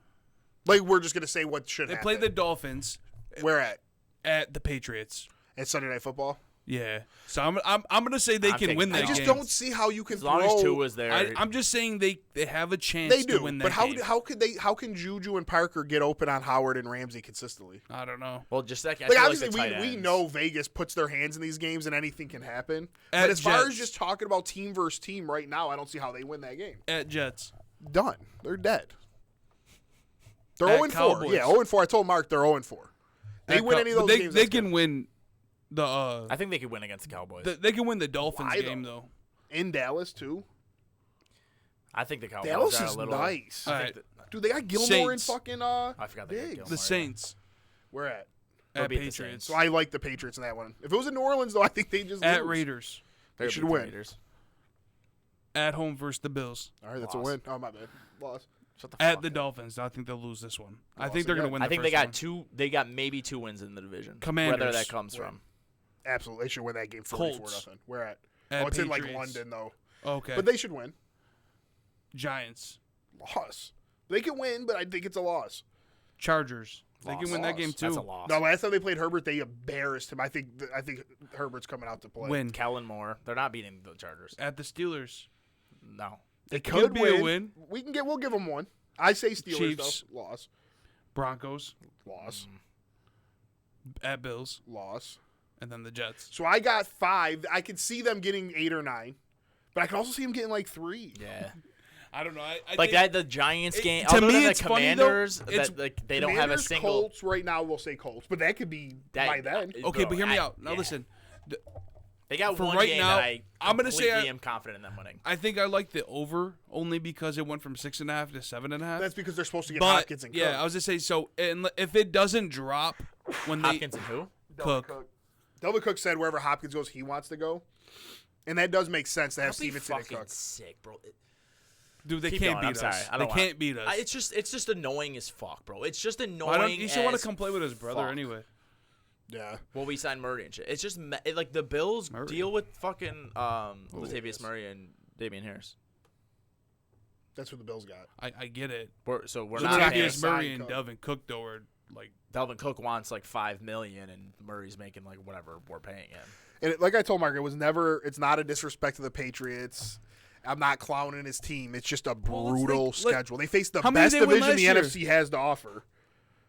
Like we're just gonna say what should They happen. play the Dolphins Where at the Patriots. at Sunday Night Football. Yeah. So I'm gonna say they I'm can taking win the that I just game. don't see how you can As long throw. as two was there. I'm just saying they have a chance They do, to win that but game. how can Juju and Parker get open on Howard and Ramsey consistently? I don't know. well, just second. Like I feel obviously like the tight we ends. know Vegas puts their hands in these games and anything can happen. At But as far as Jets. just talking about team versus team right now, I don't see how they win that game. At Jets. Done. They're dead. They're At 0-4. Cowboys. Yeah, 0-4. I told Mark they're 0-4. They At win Cow- any of but those they, games. They that's can good. win the I think they could win against the Cowboys. they can win the Dolphins Why, game though? though. In Dallas too. I think the Cowboys Dallas are is a little nice. I All think right. Dude, they got Gilmore Saints. and fucking I forgot they got Diggs. Gilmore. The Saints Where at? They'll at beat the Patriots. Saints. So I like the Patriots in that one. If it was in New Orleans though, I think they just At lose. Raiders. They They'll should beat the win. Raiders. At home versus the Bills. All right, that's a Loss. win. Oh my bad. Loss. Shut the At fuck the up. Dolphins. I think they'll lose this one. I Lost think they're gonna again. win the I think first they got one. two. They got maybe 2 wins in the division. Commanders. Whether that comes Win. from. Absolutely, they should win that game 44 Colts. nothing. Where at? At Oh, it's in like Patriots. London though. Okay. But they should win. Giants. Loss. They can win, but I think it's a loss. Chargers. They can win that Loss. game too. That's a loss. No, last time they played Herbert, they embarrassed him. I think Herbert's coming out to play. Win. Kellen Moore. They're not beating the Chargers. At the Steelers. No. They could could be win. a win. We'll give them one. I say Steelers Chiefs. though. Loss. Broncos. Loss. At Bills. Loss. And then the Jets. So I got 5. I could see them getting 8 or 9, but I can also see them getting like 3. Yeah. I don't know. I Like think that, the Giants It- game. to Other me, than the it's funny, though. Commanders, It's- that like they don't have a Commanders, single. Colts right now. We'll say Colts, but that could be by then. Okay, Bro, but hear me out. Now yeah. listen. They got for one right game now, that I'm gonna say completely am confident in them winning. I think I like the over only because it went from 6.5 to 7.5. That's because they're supposed to get But Hopkins and Cook. yeah, I was gonna say so. And if it doesn't drop when they Hopkins and who? Cook. Delvin Cook said wherever Hopkins goes, he wants to go, and that does make sense to have That'd be Stevenson and fucking Cook. sick, bro. Dude, they Keep can't going, I'm beat sorry. us. I They don't can't beat us. It's just annoying as fuck, bro. It's just I annoying. don't, he should want as to come play with his brother fuck. anyway. Yeah, Well, we signed Murray and shit. It's just like the Bills Murray. deal with fucking Latavius yes. Murray and Damian Harris. that's what the Bills got. I get it. We're So not they're not paying. gonna Latavius Murray sign and Cook. Delvin Cook though are like Dalvin Cook wants like $5 million, and Murray's making like whatever we're paying him. And like I told Mark, it's not a disrespect to the Patriots. I'm not clowning his team. It's just a Well, let's brutal think- let- schedule. They face the How many best did they win division the last NFC has to offer.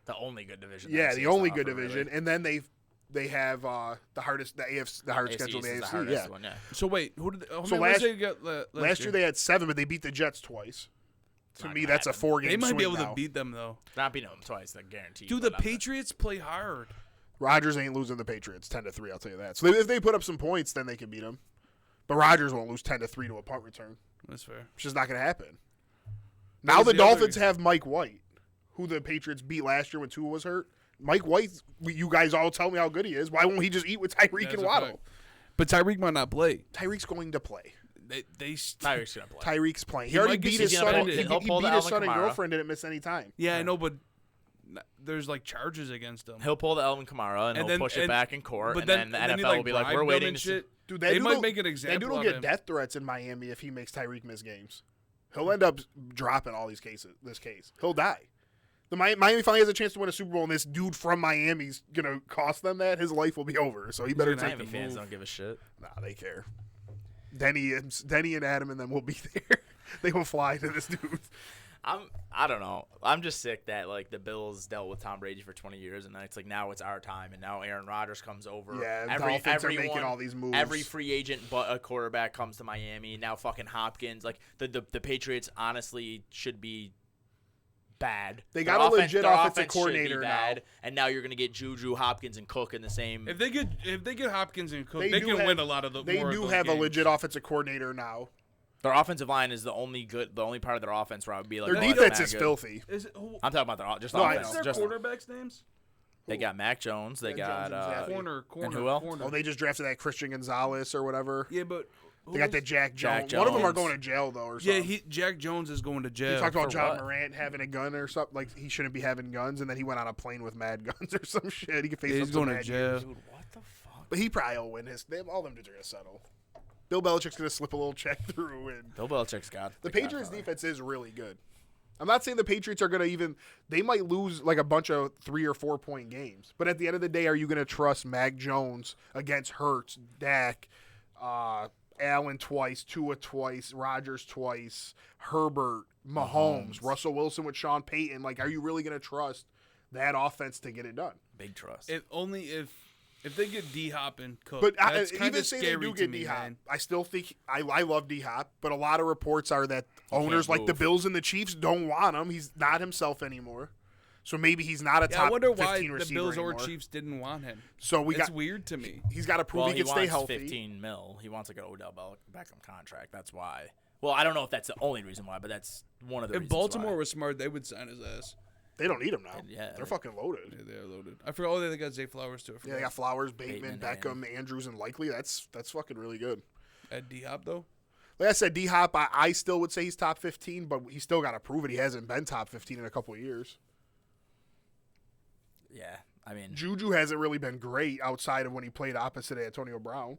The only good division. Yeah, NFC the has to only offer, good division. really. And then they have the hardest schedule in the is the AFC. hardest Yeah. one, yeah. so. Wait, who did? How So many wins last- they got Last year they had 7, but they beat the Jets twice. To Not me, gonna that's a happen. 4-game They might swing be able now. to beat them though. Not beating them twice, that guaranteed. Dude, the but I'm- Patriots play hard. Rodgers ain't losing the Patriots 10-3. I'll tell you that. So if they put up some points, then they can beat them. But Rodgers won't lose 10-3 to a punt return. That's fair. It's just not going to happen. Now was the the other- Dolphins have Mike White, who the Patriots beat last year when Tua was hurt. Mike White, you guys all tell me how good he is. Why won't he just eat with Tyreek That's and a Waddle? fact. But Tyreek might not play. Tyreek's going to play. Tyreek's gonna play. Tyreek's playing. He He already might get beat his son. suspended. He He'll pull beat the his Alvin son and Kamara. girlfriend. Didn't miss any time. Yeah, I know, but there's like charges against him. He'll pull the Elvin Kamara and, he'll push it back in court, but and then the then he, NFL will be like, bribed "We're them waiting and to see." shit. Dude, They might make an example That dude will of get him. death threats in Miami if he makes Tyreek miss games. He'll end up dropping all these cases. This case, he'll die. The Miami finally has a chance to win a Super Bowl, and this dude from Miami's gonna cost them that. His life will be over. So he better take the Miami fans move. don't give a shit. Nah, they care. Denny and Adam and them will be there. They will fly to this dude. I don't know. I'm just sick that like the Bills dealt with Tom Brady for 20 years, and then it's like now it's our time, and now Aaron Rodgers comes over. Yeah, Dolphins are making all these moves. Every free agent but a quarterback comes to Miami. Now fucking Hopkins. Like the Patriots honestly should be bad. They Their got a legit their offensive offense should be coordinator bad, now. and now you're gonna get Juju, Hopkins, and Cook in the same. If they get Hopkins and Cook, they do can have- win a lot of the. They more do of those have a games. legit offensive coordinator now. Their offensive line is the only part of their offense where I would be like, Their oh, they're defense not is good. filthy. Is it, who, I'm talking about their just No, I offense. know. their Just, quarterbacks' names? they got Mac Jones. They Mac got Jones, exactly. Corner. and who else? Corner. Oh, they just drafted that Christian Gonzalez or whatever. Yeah, but They got that Jack Jack Jones. One of them are Jones. going to jail though, or Yeah, something. Jack Jones is going to jail. He talked about for John what? Morant having a gun or something. Like he shouldn't be having guns, and then he went on a plane with mad guns or some shit. He could face Yeah, up he's to going to mad jail. years. Dude, what the fuck? But he probably will win his. All them dudes are going to settle. Bill Belichick's going to slip a little check through, and Bill Belichick's got the Patriots' defense is really good. I'm not saying the Patriots are going to even. They might lose like a bunch of 3 or 4 point games, but at the end of the day, are you going to trust Mac Jones against Hurts, Dak, Allen twice, Tua twice, Rodgers twice, Herbert, Mahomes, Russell Wilson with Sean Payton? Like, are you really going to trust that offense to get it done? big trust. Only if they get D Hop and Cook. But that's even kinda say they scary do to get me, D Hop, man. I still think I love D Hop, but a lot of reports are that owners like the move. Bills and the Chiefs don't want him. He's not himself anymore, so maybe he's not a Yeah, top I wonder 15 why the receiver Bills anymore. or Chiefs didn't want him. So It's weird to me. he's got to prove well, he can stay wants healthy. 15 mil. He wants like an Odell Beckham contract. That's why. Well, I don't know if that's the only reason why, but that's one of the If reasons Baltimore why. was smart, they would sign his ass. They don't need him now. Yeah. They're fucking loaded. Yeah, they're loaded. I forgot. Oh, they got Zay Flowers too. Yeah, they got Flowers, Bateman, Bateman, Beckham, Andrews, and Likely. That's fucking really good. At D Hop though. Like I said, D Hop, I still would say he's top 15, but he still got to prove it. He hasn't been top 15 in a couple of years. Yeah, I mean, Juju hasn't really been great outside of when he played opposite Antonio Brown.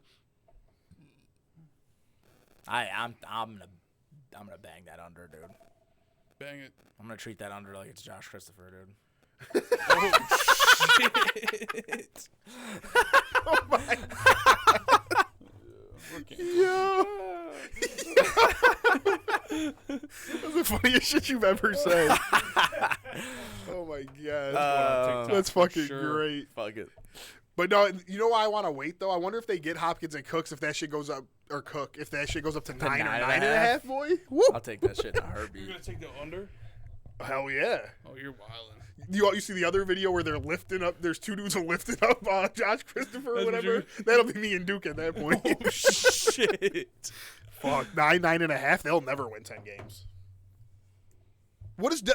I'm gonna bang that under, dude. Bang it. I'm gonna treat that under like it's Josh Christopher, dude. Shit. Yeah. That's the funniest shit you've ever said. Oh my god. That's fucking sure. great. Fuck it. But no, you know why I want to wait though? I wonder if they get Hopkins and Cooks if that shit goes up or Cook if that shit goes up to 9 or 9.5, boy. Woo. I'll take that shit in a You're heartbeat. gonna take the under? Hell yeah. Oh, you're wildin'. You see the other video where they're lifting up? There's two dudes who lifted up Josh Christopher or That's what whatever. you're- That'll be me and Duke at that point. Oh shit. Fuck 9.5. They'll never win 10 games.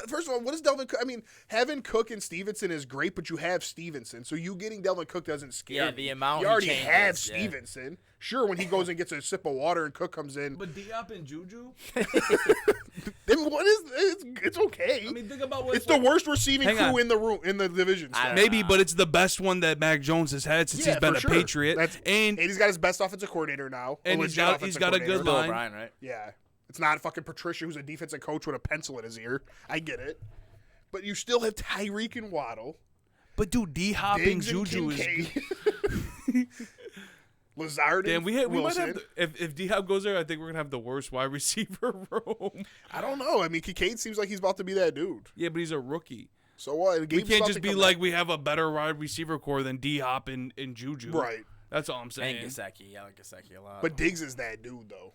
First of all, what is Delvin Cook? I mean, having Cook and Stevenson is great, but you have Stevenson, so you getting Delvin Cook doesn't scare Yeah, me. the amount you he already changes, have yeah. Stevenson. Sure, when he goes and gets a sip of water and Cook comes in, But D Hop and Juju. then what is it's okay. I mean, think about what it's the worst receiving Hang crew on. in the room in the division. I still. don't Maybe, know. but it's the best one that Mac Jones has had since Yeah, he's been for a sure. Patriot. And he's got his best offensive coordinator now. And he's got a good Bill line. O'Brien, right? Yeah. It's not fucking Patricia who's a defensive coach with a pencil in his ear. I get it. But you still have Tyreek and Waddle. But dude, D Hop and Diggs and Juju is Kincaid. good. Lazard Damn, and we might Wilson. have if D Hop goes there, I think we're gonna have the worst wide receiver room. I don't know. I mean, Kincaid seems like he's about to be that dude. Yeah, but he's a rookie. So what? We Gabe's can't about just to be come like back. we have a better wide receiver core than D Hop and Juju. Right. That's all I'm saying. And Gesicki. I like Gesicki a lot. But Diggs is that dude, though.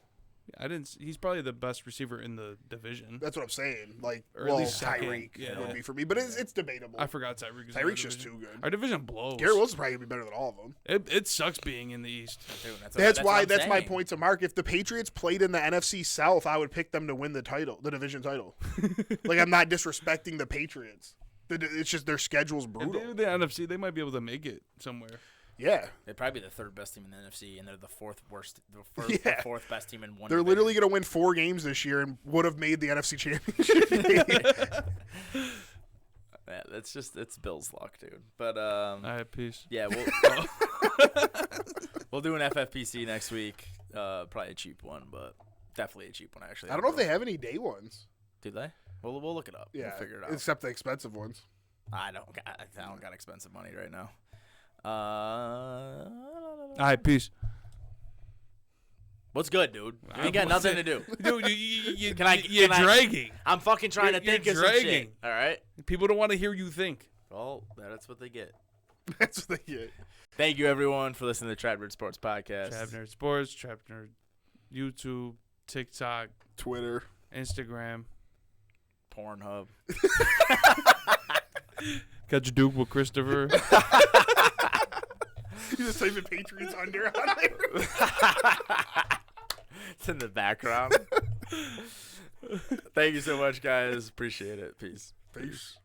I didn't. He's probably the best receiver in the division. That's what I'm saying. Like, Or at well, least second. Tyreek Yeah. would be for me. But it's debatable. I forgot Tyreek. is in our Tyreek's just division. too good. Our division blows. Garrett Wilson's probably going to be better than all of them. It sucks being in the East. Dude, That's why. what I'm That's my saying. point to Mark. If the Patriots played in the NFC South, I would pick them to win the title, the division title. Like I'm not disrespecting the Patriots. It's just their schedule's If brutal. they do the NFC, they might be able to make it somewhere. Yeah, They're probably the third best team in the NFC, and they're the fourth worst, Yeah. the fourth best team in one. they're division. literally going to win 4 games this year and would have made the NFC Championship game. it's Bill's luck, dude. But All right, peace. yeah, we'll do an FFPC next week. Probably a cheap one, but definitely a cheap one actually. I don't know if they have any day ones. Do they? We'll look it up. Yeah, We'll figure it out. except the expensive ones. I don't got expensive money right now. All right, peace. What's good, dude? You ain't got nothing to do. Dude, you're Can I- dragging. I'm fucking trying to think You're of some shit. dragging. All right. People don't want to hear you think. Well, that's what they get. That's what they get. Thank you, everyone, for listening to the Trap Nerd Sports Podcast. Trap Nerd Sports, Trap Nerd YouTube, TikTok, Twitter. Instagram. Pornhub. Got your Duke with Christopher. You just type in Patriots under on there. It's in the background. Thank you so much, guys. Appreciate it. Peace. Peace.